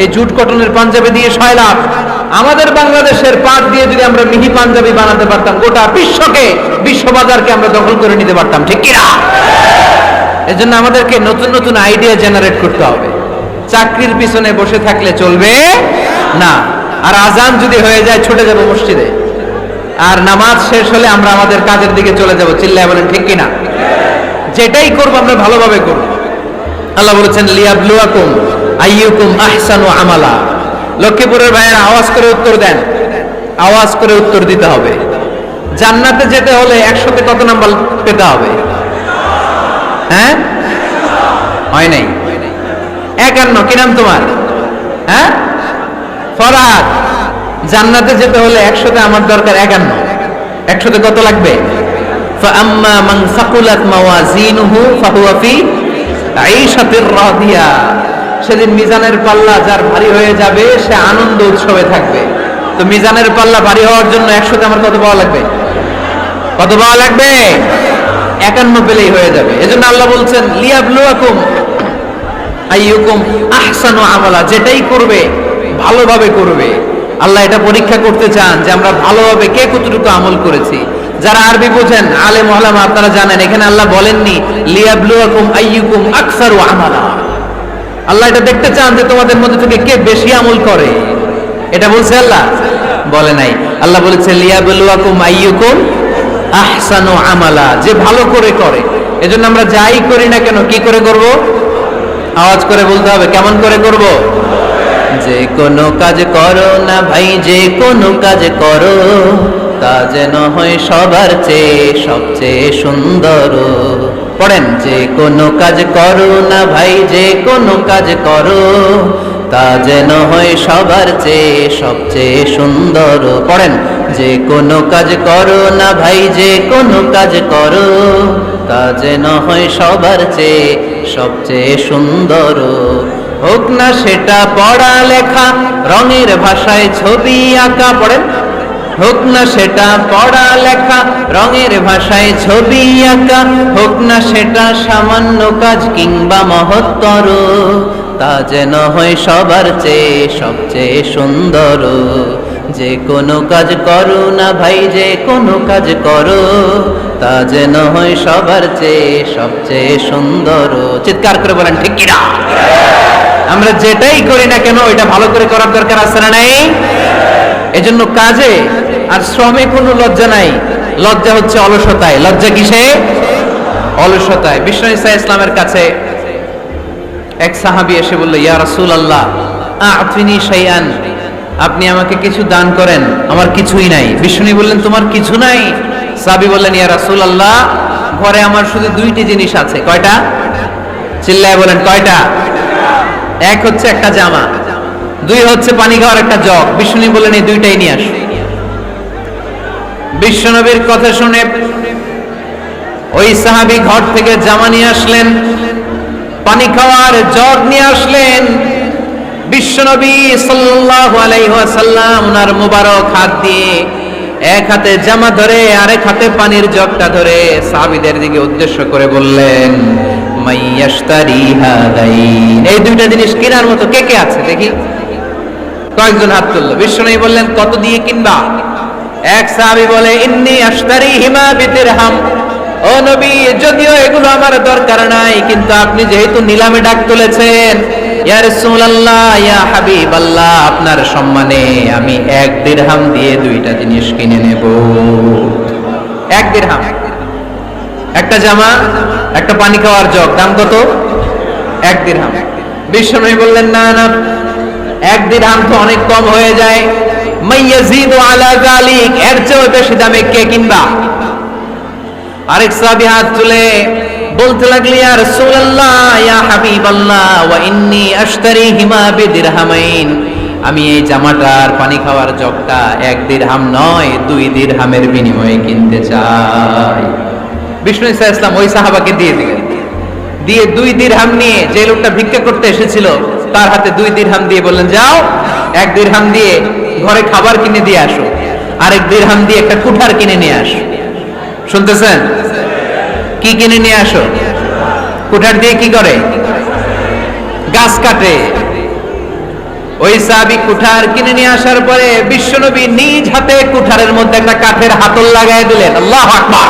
এই জুট কটনের পাঞ্জাবি দিয়ে 6 লাখ। আমাদের বাংলাদেশের পাট দিয়ে যদি আমরা মিহি পাঞ্জাবি বানাতে পারতাম, গোটা বিশ্ব বাজারকে আমরা দখল করে নিতে পারতাম। ঠিক কিনা? এজন্য আমাদেরকে নতুন নতুন আইডিয়া জেনারেট করতে হবে। চাকরির পিছনে বসে থাকলে চলবে না। আর আজান যদি হয়ে যায় ছুটে যাব মসজিদে, আর নামাজ শেষ হলে আমরা আমাদের কাজের দিকে চলে যাব। চিল্লায় বলেন ঠিক কিনা? যেটাই করব আমরা ভালোভাবে করব। আল্লাহ বলেছেন লিয়াবলুয়াকুম আইয়ুকুম আহসানু আমালা। লক্ষ্মীপুরের ভাইয়েরা আওয়াজ করে উত্তর দেন, আওয়াজ করে উত্তর দিতে হবে। জান্নাতে যেতে হলে 100তে কত নাম্বার পেতে হবে? হ্যাঁ, হয় নাই 51। কি নাম তোমার? হ্যাঁ, ফরহাদ। জান্নাতে যেতে হলে 100তে আমার দরকার 51। 100তে কত লাগবে? ফাআম্মা মান সাকুলাত মাওয়াজিনুহু ফাহুয়া ফি আইশাতির রাদিয়া। সেদিন মিজানের পাল্লা যার ভারী হয়ে যাবে সে আনন্দ উৎসবে থাকবে। তো মিজানের পাল্লা ভারী হওয়ার জন্য 100তে আমার কত পাওয়া লাগবে? কত পাওয়া লাগবে? 51 পেলেই হয়ে যাবে। এজন্য আল্লাহ বলছেন লিয়াবলুয়াকুম আইয়ুকুম আহসানু আমালা। যেটাই করবে ভালোভাবে করবে। আল্লাহ এটা পরীক্ষা করতে চান যে আমরা ভালোভাবে কে কতটুকু আমল করেছি। যারা আরবি বোঝেন আলেম ওলামা আপনারা জানেন, এখানে আল্লাহ বলেননি লিয়াবলুয়াকুম আইয়ুকুম আকসারু আমালা। আল্লাহ এটা দেখতে চান যে তোমাদের মধ্যে থেকে কে বেশি আমল করে। এটা বলছে আল্লাহ? বলে নাই। আল্লাহ বলেছে লিয়াবলুয়াকুম আইয়ুকুম আহসানু আমালা, যে ভালো করে করে। এজন্য আমরা যাই করি না কেন কি করে করব? আওয়াজ করে বলতে হবে। কেমন করে করব? যে কোনো কাজ করো না ভাই, যে কোনো কাজ করো তা যেন হয় সবার চেয়ে সবচেয়ে সুন্দর। পড়েন, যে কোনো কাজ করো না ভাই, যে কোনো কাজ করো তা যেন হয় সবার চেয়ে সবচেয়ে সুন্দর। পড়েন, যে কোনো কাজ করো না ভাই, যে কোনো কাজ করো তা যেন হয় সবার চেয়ে সবচেয়ে সুন্দর। হোক না সেটা পড়া লেখা, রঙের ভাষায় ছবি আঁকা। পড়েন, হোক না সেটা পড়া লেখা, রঙের ভাষায় ছবি আঁকা, হোক না সেটা সামান্য কাজ কিংবা মহত্তর, তা যেন হয় সবার চেয়ে সবচেয়ে সুন্দর। যে কোনো কাজ করো না ভাই, যে কোনো কাজ করো, তা যেন হয় সবার চেয়ে সবচেয়ে সুন্দর। চিৎকার করে বলেন ঠিক কিনা? আমরা যেটাই করি না কেন এটা ভালো করে করার দরকার আছে না নাই? এজন্য কাজে আর শ্রমে কোনো লজ্জা নাই। লজ্জা হচ্ছে অলসতায়। লজ্জা কিসে? অলসতায়। বিষ্ণু ঈসা ইসলামের কাছে এক সাহাবী এসে বলল, ইয়া রাসূলুল্লাহ আ'তিনি শাইআন, আপনি আমাকে কিছু দান করেন, আমার কিছুই নাই। বিষ্ণু বললেন, তোমার কিছু নাই? সাহাবী বললেন, ইয়া রাসূলুল্লাহ ঘরে আমার শুধু দুইটি জিনিস আছে। কয়টা? চিল্লায় বলেন কয়টা? এক হচ্ছে একটা জামা, দুই হচ্ছে পানি খাওয়ার একটা জগ। বিষ্ণু বললেন, এই দুইটাই নিয়ে আসো। বিশ্বনবীর কথা শুনে ওই সাহাবী ঘর থেকে জামা নিয়ে আসলেন, পানি খাওয়ার জগ নিয়ে আসলেন। বিশ্বনবী সাল্লাল্লাহু আলাইহি ওয়াসাল্লাম ওনার মুবারক হাত দিয়ে এক হাতে জামা ধরে আরেক হাতে পানির জগটা ধরে সাহাবীদের দিকে উদ্দেশ্য করে বললেন, মাইয়াশতারি হাদাইন, এই দুইটা জিনিস কেনার মতো কে কে আছে দেখি? কয়েকজন হাত তুললো। বিশ্বনবী বললেন, কত দিয়ে কিনবা? এক সাহাবী বলে, ইন্নী আশতারিহিমা বিদিরহাম, ও নবী যদিও এগুলো আমার দরকার নাই, কিন্তু আপনি যেহেতু নিলামে ডাক তুলেছেন, ইয়া রাসূলুল্লাহ ইয়া হাবিবাল্লাহ, আপনার সম্মানে আমি 1 দিরহাম দিয়ে দুইটা জিনিস কিনে নেব। 1 দিরহাম, একটা জামা, একটা পানি খাওয়ার জগ, দাম কত? 1 দিরহাম। বিশ্বনবী বললেন, না না, 1 দিরহাম তো অনেক কম হয়ে যায়, মাইয়াজিদু আলা যালিক, এর চেয়ে বেশি দামে কে কিনবা? আরেক সাহাবী হাত তুলে বলতে লাগলেন, ইয়া রাসূলুল্লাহ ইয়া হাবিবাল্লাহ ওয়া ইন্নী আশতারিহিমা বিদিরহামাইন, আমি এই জামাটার পানি খাওয়ার জগটা 1 দিরহাম নয় 2 দিরহামের বিনিময়ে কিনতে চাই। বিষ্ণু ঈসা ইসলাম ওই সাহাবাকে দিয়ে দিলেন, দিয়ে 2 দিরহাম নিয়ে যে লোকটা ভিক্ষা করতে এসেছিল তার হাতে 2 দিরহাম দিয়ে বললেন, যাও 1 দিরহাম দিয়ে ঘরে খাবার কিনে দিয়ে আসো, আরেক দিরহাম দিয়ে একটা কুঠার কিনে নিয়ে আসো। শুনতেছেন? কি কিনে নিয়ে আসো? কুঠার দিয়ে কি করে? গাছ কাটে। ওই সাহাবী কুঠার কিনে নিয়ে আসার পরে বিশ্বনবী নিজ হাতে কুঠারের মধ্যে একটা কাঠের হাতল লাগাই দিলেন। আল্লাহু আকবার!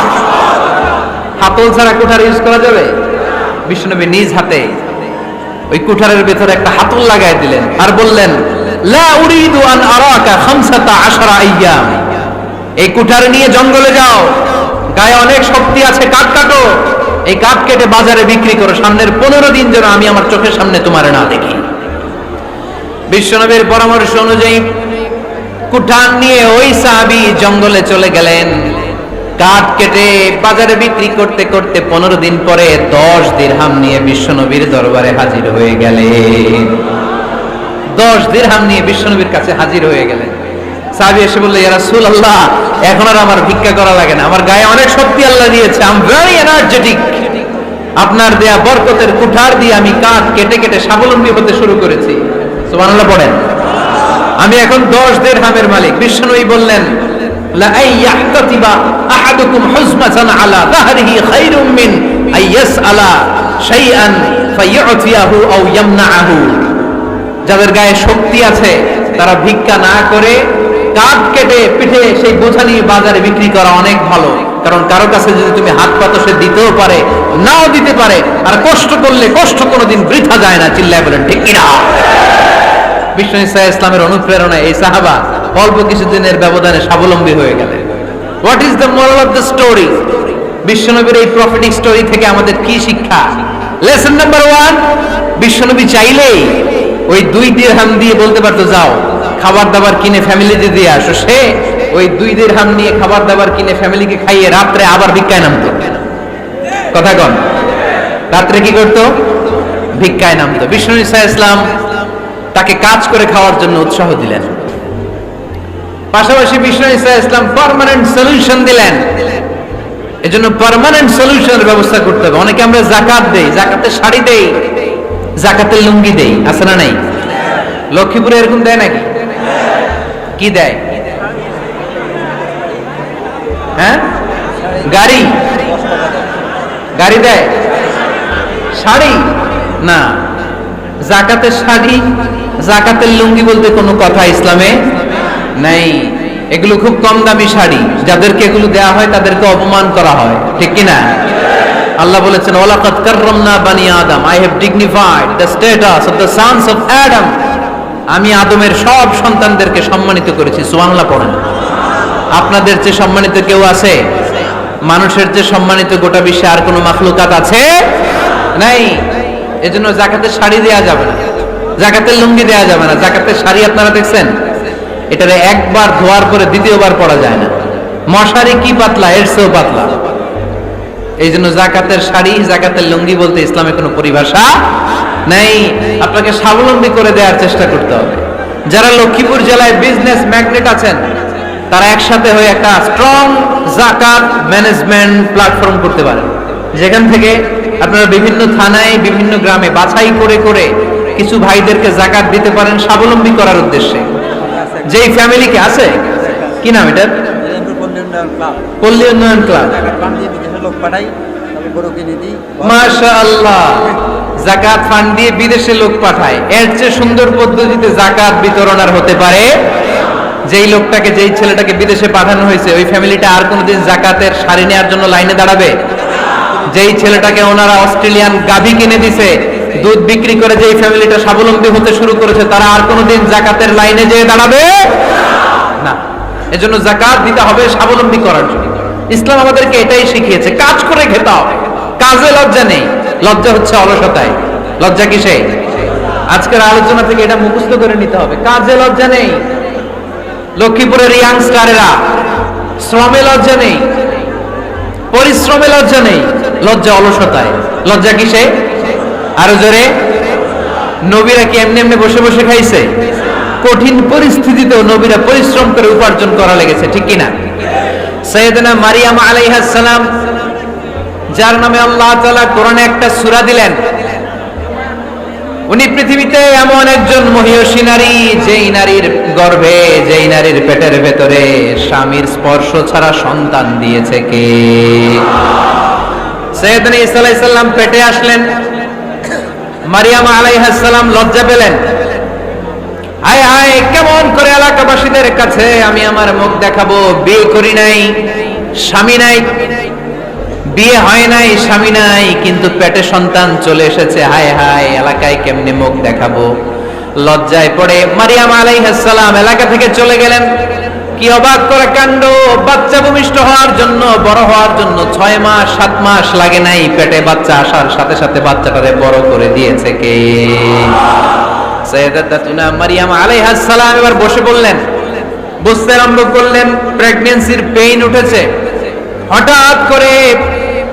হাতল ছাড়া কুঠার ইউজ করা যাবে? বিশ্বনবী নিজ হাতে ওই কুঠারের ভেতরে একটা হাতল লাগাই দিলেন আর বললেন, লা উরিদু আন আরাকা 15 আইয়াম, এই কুঠার নিয়ে জঙ্গলে যাও, গায়ে অনেক শক্তি আছে, কাঠ কাটো, এই কাঠ কেটে বাজারে বিক্রি করো, সামনের 15 দিন যেন আমি আমার চোখের সামনে তোমার না দেখি। বিশ্বনবীর পরামর্শ অনুযায়ী কুঠার নিয়ে ওই সাহাবী জঙ্গলে চলে গেলেন। কাঠ কেটে বাজারে বিক্রি করতে করতে 15 দিন পরে 10 দিরহাম নিয়ে বিশ্বনবীর দরবারে হাজির হয়ে গেলেন। 10 দিরহাম নিয়ে বিশ্বনবীর কাছে হাজির হয়ে গেলেন। সাহাবী এসে বলল, ইয়া রাসূলুল্লাহ এখন আর আমার ভিক্ষা করা লাগে না, আমার গায়ে অনেক শক্তি আল্লাহ দিয়েছে, আই এম ভেরি এনার্জেটিক, আপনার দেয়া বরকতের কুঠার দিয়ে আমি কাঠ কেটে কেটে স্বাবলম্বী হতে শুরু করেছি। সুবহানাল্লাহ পড়েন। আমি এখন 10 দিরহামের মালিক। বিশ্বনবী বললেন, লা আইয়াহতাতিবা আহাদুকুম হুজমাতান আলা যাহরিহি খায়রুম মিন আইয়াসআলা শাইআন ফায়ু'তিয়াহু আও ইয়ামনাহু, যাদের গায়ে শক্তি আছে তারা ভিক্ষা না করে কাঠ কেটে পিঠে সেই বোঝা নিয়ে বাজারে বিক্রি করা অনেক ভালো, কারণ কারো কাছে যদি তুমি হাত পাতো সে দিতেও পারে নাও দিতে পারে, আর কষ্ট করলে কষ্ট কোনোদিন বৃথা যায় না। চিল্লায় বলেন ঠিক কিনা? বিষ্ণু ঈসা ইসলামের অনুপ্রেরণায় এই সাহাবা অল্প কিছুদিনের ব্যবধানে স্বাবলম্বী হয়ে গেলেন। What is the moral of the story? বিশ্বনবীর এই প্রফেটিক স্টোরি থেকে আমাদের কি শিক্ষা? লেসন নাম্বার 1, বিশ্বনবী চাইলেই ওই 2 দিরহাম দিয়ে বলতে পারতো, যাও খাবার দাবার কিনে ফ্যামিলিতে দিয়ে আসো। সে ওই 2 দিরহাম নিয়ে খাবার দাবার কিনে ফ্যামিলিকে খাইয়ে রাত্রে আবার ভিক্ষায় নামতো। কথা কন? রাত্রে কি করতো? ভিক্ষায় নামতো। বিষ্ণু ঈসা ইসলাম তাকে কাজ করে খাওয়ার জন্য উৎসাহ দিলেন। পাশাপাশি বিষ্ণু ঈসা ইসলাম পার্মানেন্ট সলিউশন দিলেন। এজন্য পার্মানেন্ট সলিউশনের ব্যবস্থা করতে হবে। অনেকে আমরা যাকাত দেই, যাকাতের শাড়ি দেই, যাকাতের লুঙ্গি দেই, আছে না নাই? লক্ষ্মীপুরে এরকম দেয় নাকি? কি দেয়? হ্যাঁ, গাড়ি, গাড়ি দেয়, শাড়ি না। জাকাতের শাড়ি, জাকাতের লুঙ্গি বলতে কোনো কথা ইসলামে নাই। এগুলো খুব কম দামি শাড়ি, যাদেরকে এগুলো দেয়া হয় তাদেরকে অপমান করা হয়, ঠিক কিনা? আল্লাহ বলেছেন ওয়ালাকাদ কাররামনা বানি আদম, I have dignified the status of the sons of Adam. আমি আদমের সব সন্তানদেরকে সম্মানিত করেছি। সুবহানাল্লাহ পড়েন। আপনাদের চেয়ে সম্মানিত কেউ আছে? মানুষের চেয়ে সম্মানিত গোটা বিশ্বে আর কোনো মাখলুকাত আছে? নাই। এজন্য জাকাতের শাড়ি দেয়া যাবে না, জাকাতের লুঙ্গি দেয়া যাবে না। জাকাতের শাড়ি আপনারা দেখছেন, এটারে একবার ধোয়ার পরে দ্বিতীয়বার পরা যায় না। মশারি কি পাতলা, এর চেয়েও পাতলা। এই জন্য জাকাতের শাড়ি, জাকাতের লুঙ্গি বলতে ইসলামে কোনো পরিভাষা নাই। আপনাকে স্বাবলম্বী করে দেওয়ার চেষ্টা করতে হবে। যারা লক্ষ্মীপুর জেলায় বিজনেস ম্যাগনেট আছেন, তারা একসাথে হয়ে একটা স্ট্রং জাকাত ম্যানেজমেন্ট প্ল্যাটফর্ম করতে পারেন, যেখান থেকে আপনারা বিভিন্ন থানায়, বিভিন্ন গ্রামে বাছাই করে করে কিছু ভাইদেরকে জাকাত দিতে পারেন স্বাবলম্বী করার উদ্দেশ্যে। যেই ফ্যামিলিকে আছে, কি নাম এটার? পল্লী উন্নয়ন ক্লাব। মাশাআল্লাহ, জাকাত ফান্ড দিয়ে বিদেশে লোক পাঠায়। এর চেয়ে সুন্দর পদ্ধতিতে জাকাত বিতরণ আর হতে পারে? যেই লোকটাকে, যেই ছেলেটাকে বিদেশে পাঠানো হয়েছে, ওই ফ্যামিলিটা আর কোনোদিন জাকাতের শাড়ি নেওয়ার জন্য লাইনে দাঁড়াবে? যেই ছেলেটাকে ওনারা অস্ট্রেলিয়ান গাভী কিনে দিছে, দুধ বিক্রি করে যেই ফ্যামিলিটা স্বাবলম্বী হতে শুরু করেছে, তারা আর কোনোদিন জাকাতের লাইনে যেয়ে দাঁড়াবে না। এজন্য জাকাত দিতে হবে স্বাবলম্বী করার জন্য। ইসলাম আমাদেরকে এটাই শিখিয়েছে, কাজ করে খেতে হবে। কাজে লজ্জা নেই, লজ্জা হচ্ছে অলসতায়। লজ্জা কিসে? আজকের আলোচনা থেকে এটা মুখস্থ করে নিতে হবে, কাজে লজ্জা নেই। লক্ষ্মীপুরের ইয়াংস্টারেরা শ্রমে লজ্জা নেই, পরিশ্রমে লজ্জা নেই, লজ্জা অলসতায়। লজ্জা কিসে? আরো জোরে। নবীরা কি এমনি এমনি বসে বসে খাইছে? কঠিন পরিস্থিতিতেও নবীরা পরিশ্রম করে উপার্জন করা লেগেছে, ঠিক কিনা? সাইয়েদনা মারিয়াম আলাইহিস সালাম, যার নামে আল্লাহ তাআলা কোরআনে একটা সূরা দিলেন, উনি পৃথিবীতে এমন একজন মহিয়সী নারী, যেই নারীর গর্ভে, যেই নারীর পেটের ভেতরে স্বামীর স্পর্শ ছাড়া সন্তান দিয়েছে কে? সাইয়েদনা ঈসা আলাইহিস সালাম পেটে আসলেন। মারিয়াম আলাইহিস সালাম লজ্জা পেলেন। হায় হায়, কেমন করে এলাকাবাসীদের কাছে আমি আমার মুখ দেখাবো? বিয়ে করি নাই, স্বামী নাই, বিয়ে হয় নাই, স্বামী নাই, কিন্তু পেটে সন্তান চলে এসেছে। হায় হায়, এলাকায় কেমনে মুখ দেখাবো? লজ্জায় পড়ে মারিয়াম আলাইহিস সালাম এলাকা থেকে চলে গেলেন। কি অবাক করা কাণ্ড! বাচ্চা ভূমিষ্ঠ হওয়ার জন্য, বড় হওয়ার জন্য 6 মাস 7 মাস লাগে নাই, পেটে বাচ্চা আসার সাথে সাথে বাচ্চাটারে বড় করে দিয়েছে কে? সাইয়েদাতুনা মারিয়াম আলাইহিস সালাম এবার বসে বললেন, বুঝতে আরম্ভ করলেন প্রেগন্যান্সির পেইন উঠেছে। হঠাৎ করে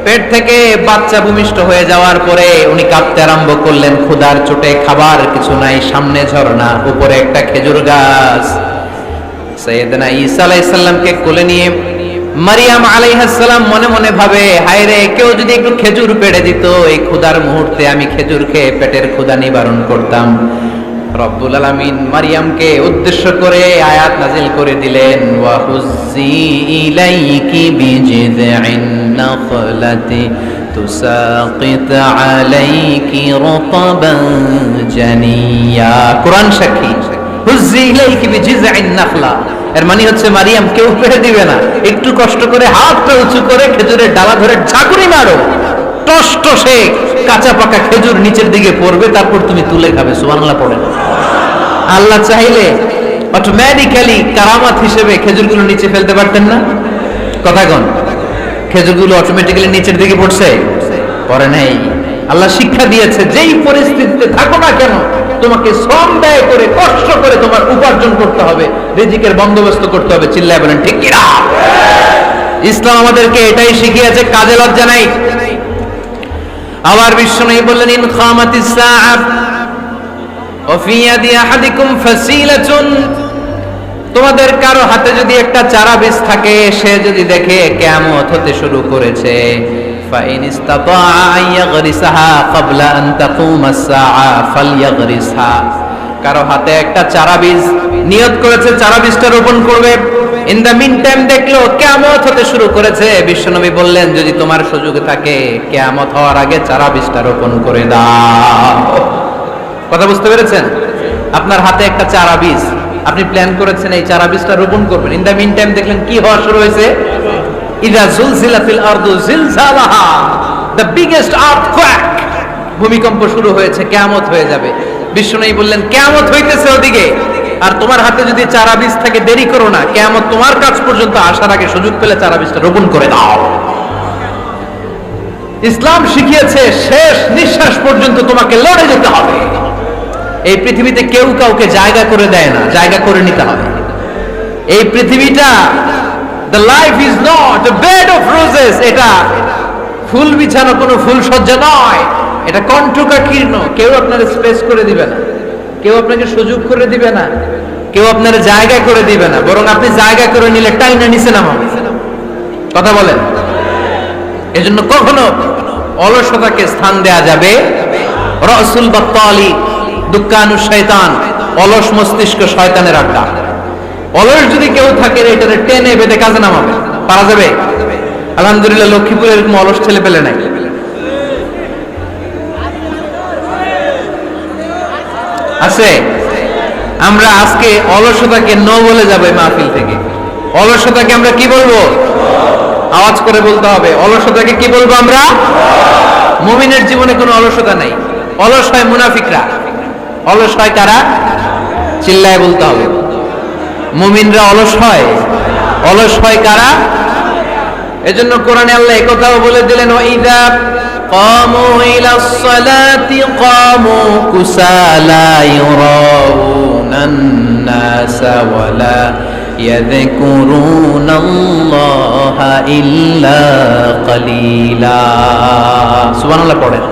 পেট থেকে বাচ্চা ভূমিষ্ঠ হয়ে যাওয়ার পরে উনি কাঁপতে আরম্ভ করলেন। ক্ষুধার চোটে খাবার কিছু নাই, সামনে ঝর্ণা, উপরে একটা খেজুর গাছ। সাইয়েদনা ঈসা আলাইহিস সালামকে কোলে নিয়ে মারিয়াম আলাইহিস সালাম মনে মনে ভাবে, হায় রে, কেউ যদি একটু খেজুর পেড়ে দিত, এই ক্ষুধার মুহূর্তে আমি খেজুর খেয়ে পেটের ক্ষুধা নিবারণ করতাম। রব্বুল আলামিন মারিয়ামকে উদ্দেশ্য করে আয়াত নাজিল করে দিলেন, ওয়া হুজ্জি ইলাইকি বিজিযিন নাখলাতি তুসাকিত আলাইকি রতাবান জানিয়া। কোরআন সাক্ষী, হুজ্জি ইলাইকি বিজিযিন নাখলা, এর মানে হচ্ছে মারিয়াম, কেউ পেড়ে দিবে না, একটু কষ্ট করে হাতটা উঁচু করে খেজুরের ডালা ধরে ঝাঁকুনি মারো, টস টসে কাঁচা পাকা খেজুর নিচের দিকে পড়বে, তারপর তুমি তুলে খাবে। সুবহানাল্লাহ পড়েন। আল্লাহ চাইলে অটোমেটিক্যালি কারামাত হিসেবে খেজুরগুলো নিচে ফেলতে পারতেন না? কথা কোন? খেজুরগুলো অটোমেটিক্যালি নিচের দিকে পড়ছে? পড়ে নাই। আল্লাহ শিক্ষা দিয়েছে, যেই পরিস্থিতিতে থাকো না কেন, তোমাকে শ্রম ব্যয় করে, কষ্ট করে তোমার উপার্জন করতে হবে, রিজিকের বন্দোবস্ত করতে হবে। চিল্লায় বলেন ঠিক কিনা? ইসলাম আমাদেরকে এটাই শিখিয়েছে, কাজে লজ্জা নাই। আবার বিশ্বনবী বললেন, ইন খামাতিস সাআ ওয়া ফি ইয়াদি আহাদিকুম ফাসিলাতুন, তোমাদের কারো হাতে যদি একটা চারা বীজ থাকে, সে যদি দেখে কিয়ামত হতে শুরু করেছে, ফাইন ইসতাতা আন ইয়াগরিসাহা ক্বাবলা আন তাকুমাস সাআ ফালইয়াগরিসহা, কারো হাতে একটা চারা বীজ নিয়ত করেছে, চারা বীজটা রোপণ করবে, ইন দ্য মিন টাইম দেখলো কিয়ামত হতে শুরু করেছে। বিশ্বনবী বললেন, যদি তোমার সুযোগ থাকে কিয়ামত হওয়ার আগে চারা বীজটা রোপণ করে দাও। কথা বুঝতে পেরেছেন? আপনার হাতে একটা চারা বীজ, আপনি প্ল্যান করেছেন এই চারা বীজটা রোপণ করবেন। ইন দ্য মিন টাইম দেখলেন কি হওয়া শুরু হয়েছে? ইযা জুলজিলাতিল আরদু জিলজালাহা, দ্য বিগেস্ট আর্থকোয়েক, ভূমিকম্প শুরু হয়েছে, কিয়ামত হয়ে যাবে। বিশ্বনবী বললেন, কিয়ামত হইতেছে ওদিকে, আর তোমার হাতে যদি চারা বীজ থাকে দেরি করো না, কিয়ামত তোমার কাছ পর্যন্ত আসার আগে সুযোগ পেলে চারা বীজটা রোপণ করে দাও। ইসলাম শিখিয়েছে শেষ নিঃশ্বাস পর্যন্ত তোমাকে লড়ে যেতে হবে। এই পৃথিবীতে কেউ কাউকে জায়গা করে দেয় না, জায়গা করে নিতে হবে। এই পৃথিবীটা, the life is not a bed of roses, এটা ফুল বিছানো কোনো ফুল সজ্জা নয়, এটা কণ্টকাকীর্ণ। কেউ আপনার স্পেস করে দিবে না, কেউ আপনাকে সুযোগ করে দিবে না, কেউ আপনার জায়গা করে দিবে না, বরং আপনি জায়গা করে নিলে টাইনা নিচে নামাবে। কথা বলেন? এজন্য কখনো অলসতাকে স্থান দেয়া যাবে। রাসূল বাত্তালি, দুক্কানু শয়তান, অলস মস্তিষ্ক শয়তানের আড্ডা। অলস যদি কেউ থাকে এটারে টেনে বেঁধে কাজে নামাবে, পারা যাবে? আলহামদুলিল্লাহ লক্ষ্মীপুরে এরকম অলস ছেলে পেলে নাই। আছে? আমরা আজকে অলসতাকে নো বলে যাবো এই মাহফিল থেকে। অলসতাকে আমরা কি বলবো? আওয়াজ করে বলতে হবে। অলসতাকে কি বলবো আমরা? মুমিনের জীবনে কোনো অলসতা নাই। অলস হয় মুনাফিকরা। অলস হয় কারা? চিল্লায় বলতে হবে। মুমিনরা অলস হয়? অলস হয় কারা? এজন্য কোরআনে আল্লাহ একথাও বলে দিলেন, ওয়াইদা কামু ইলাস সালাতি কামু কুসালা ইউরাউনান নাসা ওয়ালা ইয়াযকুরুনাল্লাহা ইল্লা কালিলা। সুবহানাল্লাহ পড়েন।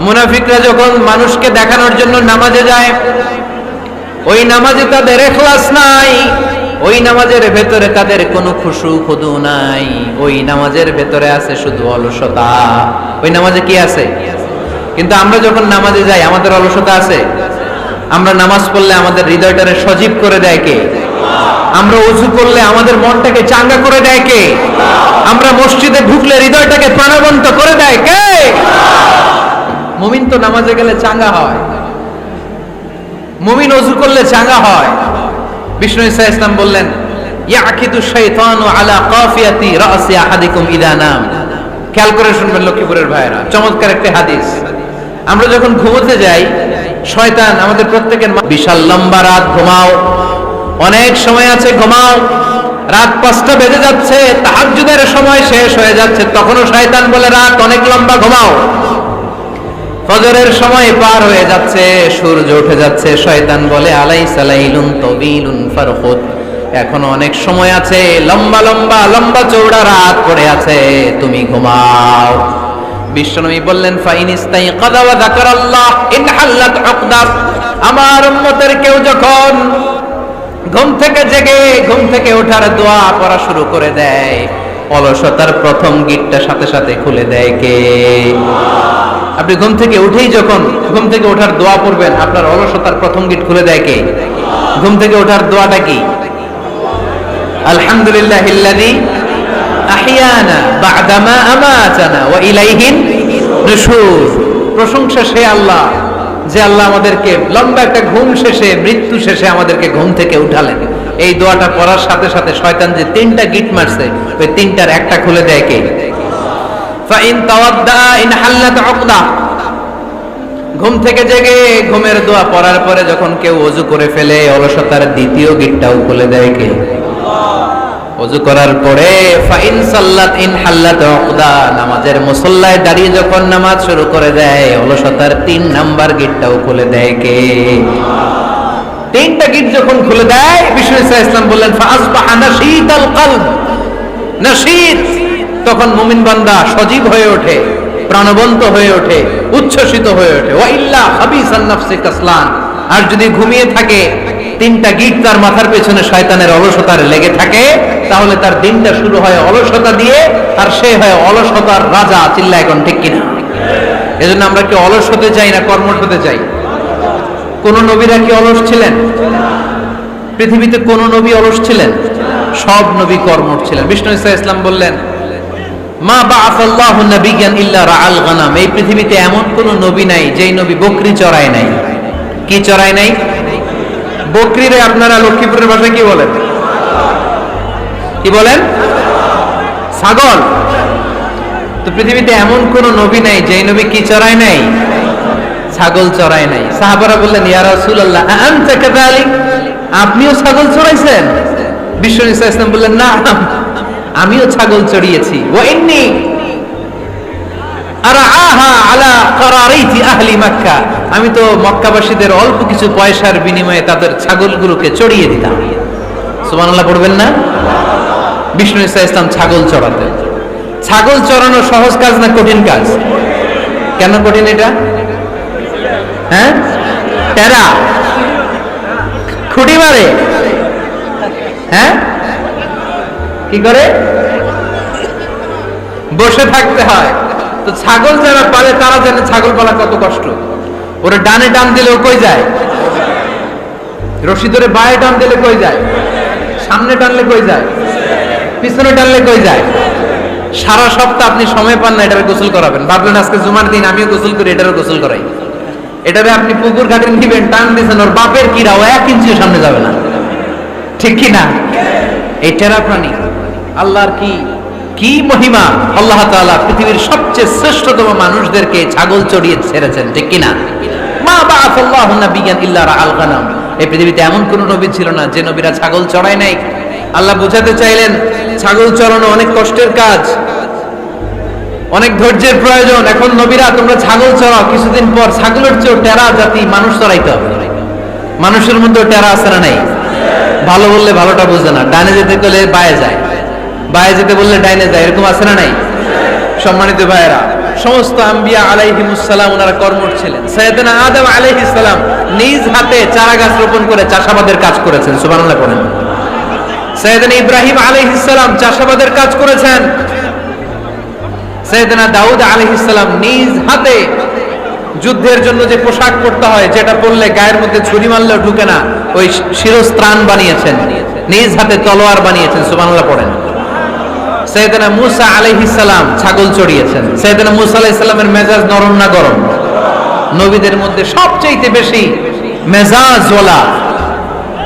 মুনাফিকরা যখন মানুষকে দেখানোর জন্য নামাজে যায়, ওই নামাজে তাদের ইখলাস নাই, ওই নামাজের ভেতরে তাদের কোনো খুশু খুদু নাই, ওই নামাজের ভেতরে আছে শুধু অলসতা। ওই নামাজে কি আছে? কিন্তু আমরা যখন নামাজে যাই আমাদের অলসতা আছে? আমরা নামাজ পড়লে আমাদের হৃদয়টারে সজীব করে দেয় কে? আমরা ওযু করলে আমাদের মনটাকে চাঙ্গা করে দেয় কে? আমরা মসজিদে ঢুকলে হৃদয়টাকে প্রাণবন্ত করে দেয় কে? মুমিন তো নামাজে গেলে চাঙ্গা হয়, মুমিন ওযু করলে চাঙ্গা হয়। বিষ্ণু ঈসা ইসলাম বললেন, ইয়াকিদু শাইতানু আলা কাফিয়াতি রাসি আহাদিকুম ইদা নাম। খেয়াল করে শুনবেন লক্ষ্মীপুরের ভাইরা, চমৎকার একটা হাদিস। আমরা যখন ঘুমোতে যাই, শয়তান আমাদের প্রত্যেকের বিশাল লম্বা রাত ঘুমাও, অনেক সময় আছে ঘুমাও, রাত 5টা বেজে যাচ্ছে, তাহাজ্জুদের সময় শেষ হয়ে যাচ্ছে, তখনও শয়তান বলে রাত অনেক লম্বা ঘুমাও। ফজরের সময় পার হয়ে যাচ্ছে, সূর্য উঠে যাচ্ছে, শয়তান বলে আলাইসা লাইলুন তাবিলুন ফারখুদ, এখনো অনেক সময় আছে, লম্বা লম্বা লম্বা চৌড়া রাত পড়ে আছে, তুমি ঘুমাও। বিশ্বনবী বললেন, ফাইনিস্তাইকাযা ওয়া যাকারাল্লাহ ইনহাল্লাত উকদা। আমার উম্মতের কেউ যখন ঘুম থেকে জেগে ঘুম থেকে ওঠার দোয়া পড়া শুরু করে দেয়, অলসতার প্রথম গিটটা সাথে সাথে খুলে দেয় কে? আপনি ঘুম থেকে উঠেই যখন ঘুম থেকে ওঠার দোয়া পড়বেন, আপনার অলসতার প্রথম গিট খুলে দেয় কে? ঘুম থেকে ওঠার দোয়াটা কি? আলহামদুলিল্লাহিল্লাযী আহইয়ানা বা'দা মা আমাতানা ওয়া ইলাইহিন নুশুর। প্রশংসা সে আল্লাহ, যে আল্লাহ আমাদেরকে লম্বা একটা ঘুম শেষে, মৃত্যু শেষে আমাদেরকে ঘুম থেকে উঠালেন। এই দোয়াটা পড়ার সাথে সাথে শয়তান যে 3টা গিট মারছে, ওই 3টার একটা খুলে দেয় কে? ফাইন তাওয়াদ্দা ইনহাল্লাত উকদা। ঘুম থেকে জেগে ঘুমের দোয়া পড়ার পরে যখন কেউ ওযু করে ফেলে, অলসতার দ্বিতীয় গিটটাও খুলে দেয় কে? ওযু করার পরে ফাইন সাল্লাত ইনহাল্লাত উকদা, নামাজের মুসল্লায় দাঁড়িয়ে যখন নামাজ শুরু করে দেয়, অলসতার 3 নাম্বার গিটটাও খুলে দেয় কে? 3টা গিট যখন খুলে দেয়, বিষ্ণু ঈসা ইসলাম বললেন, ফাআসবাহা নাশীতাল কলব। নাশীত, তখন মুমিন বান্দা সজীব হয়ে ওঠে, প্রাণবন্ত হয়ে ওঠে, উচ্ছ্বসিত হয়ে ওঠে। ওয়া ইল্লা হাবিসান নাফসি কাসলান। আর যদি ঘুমিয়ে থাকে, 3টা গিট তার মাথার পেছনে শয়তানের অলসতার লেগে থাকে, তাহলে তার দিনটা শুরু হয় অলসতা দিয়ে, আর সে হয় অলসতার রাজা। চিল্লা এখন ঠিক কিনা? এজন্য আমরা কি অলস হতে চাই না কর্মঠ হতে চাই? কোন নবীরা কি অলস ছিলেন? পৃথিবীতে কোন নবী অলস ছিলেন? সব নবী কর্মঠ ছিলেন। বিষ্ণু ঈসা ইসলাম বললেন, মা বাআসাল্লাহু নাবিয়্যান ইল্লা রাআল গানাম, এই পৃথিবীতে এমন কোন নবী নাই যেই নবী বকরি চড়ায় নাই। কি চড়ায় নাই? বকরিরে আপনারা লক্ষ্মীপুরের ভাষায় কি বলেন? কি বলেন? ছাগল। তো পৃথিবীতে এমন কোন নবী নাই যেই নবী কি চড়ায় নাই? ছাগল চড়ায় নাই। সাহাবারা বললেন, ইয়া রাসূলুল্লাহ আনতা কাযালিক, আপনিও ছাগল চড়াইছেন? বিষ্ণু ঈসা ইসলাম বললেন, না, আমিও ছাগল চড়িয়েছি। ওয়া ইন্নী আরআহা আলা কারারিতি আহলি মক্কা, আমি তো মক্কাবাসীদের অল্প কিছু পয়সার বিনিময়ে তাদের ছাগলগুলোকে চড়িয়ে দিতাম। সুবহানাল্লাহ পড়বেন না? বিষ্ণু ঈসা ইসলাম ছাগল চড়াতেন। ছাগল চড়ানো সহজ কাজ না কঠিন কাজ? কেন কঠিন এটা? হ্যাঁ, টেরা খুঁটি মারে। হ্যাঁ, কি করে? বসে থাকতে হয়। তো ছাগল যারা পালে তারা জানে ছাগল পালা কত কষ্ট। ওরা ডানে টান দিলে ও কই যায়? রশি ধরে বায়ে টান দিলে কই যায়? সামনে টানলে কই যায়? পিছনে টানলে কই যায়? সারা সপ্তাহ আপনি সময় পান না এটারে গোসল করাবেন। ভাবলেন আজকে জুমার দিন আমিও গোসল করি, এটারও গোসল করাই। এটারে আপনি পুকুর ঘাটে নিবেন, টান দিয়েছেন, ওর বাপের কিরা ও 1 ইঞ্চিও সামনে যাবে না। ঠিক কি না? এই টেরা প্রাণী আল্লাহর কি মহিমা। আল্লাহ তাআলা পৃথিবীর সবচেয়ে শ্রেষ্ঠতম মানুষদেরকে ছাগল চড়িয়ে ছেড়েছেন। ঠিক কি না? মা বাআসাল্লাহু নাবিয়্যান ইল্লা রাআল গানাম, এই পৃথিবীতে এমন কোন নবী ছিল না যে নবীরা ছাগল চড়ায় নাই। আল্লাহ বোঝাতে চাইলেন ছাগল চড়ানো অনেক কষ্টের কাজ, অনেক ধৈর্যের প্রয়োজন। এখন নবীরা তোমরা ছাগল চড়াও, কিছুদিন পর ছাগলের চেয়েও টেরা জাতি মানুষ চড়াইতে হবে। মানুষের মধ্যে টেরা আছে না নাই? ভালো বললে ভালোটা বোঝে না, ডানে যেতে গেলে বায়ে যায়, বায়ে যেতে বললে ডাইনে যায়, এরকম আছে না নাই? সম্মানিত ভাইয়েরা, সমস্ত আম্বিয়া আলাইহিমুস সালাম ওনারা কর্মঠ ছিলেন। সাইয়েদনা আদম আলাইহিস সালাম নিজ হাতে চারা গাছ রোপণ করে চাষাবাদের কাজ করেছেন। সুবহানাল্লাহ পড়েন। সাইয়েদনা ইব্রাহিম আলাইহিস সালাম চাষাবাদের কাজ করেছেন। সাইয়েদনা দাউদ আলাইহিস সালাম নিজ হাতে যুদ্ধের জন্য যে পোশাক পরতে হয়, যেটা পরলে গায়ের মধ্যে ছুরি মারলেও ঢুকে না, ওই শিরস্ত্রাণ বানিয়েছেন, নিজ হাতে তলোয়ার বানিয়েছেন। সুবহানাল্লাহ পড়েন। সাইয়েদনা মূসা আলাইহিস সালাম ছাগল চড়িয়েছেন। সাইয়েদনা মূসা আলাইহিস সালামের মেজাজ নরম না গরম? নবীদের মধ্যে সবচেয়ে বেশি মেজাজওয়ালা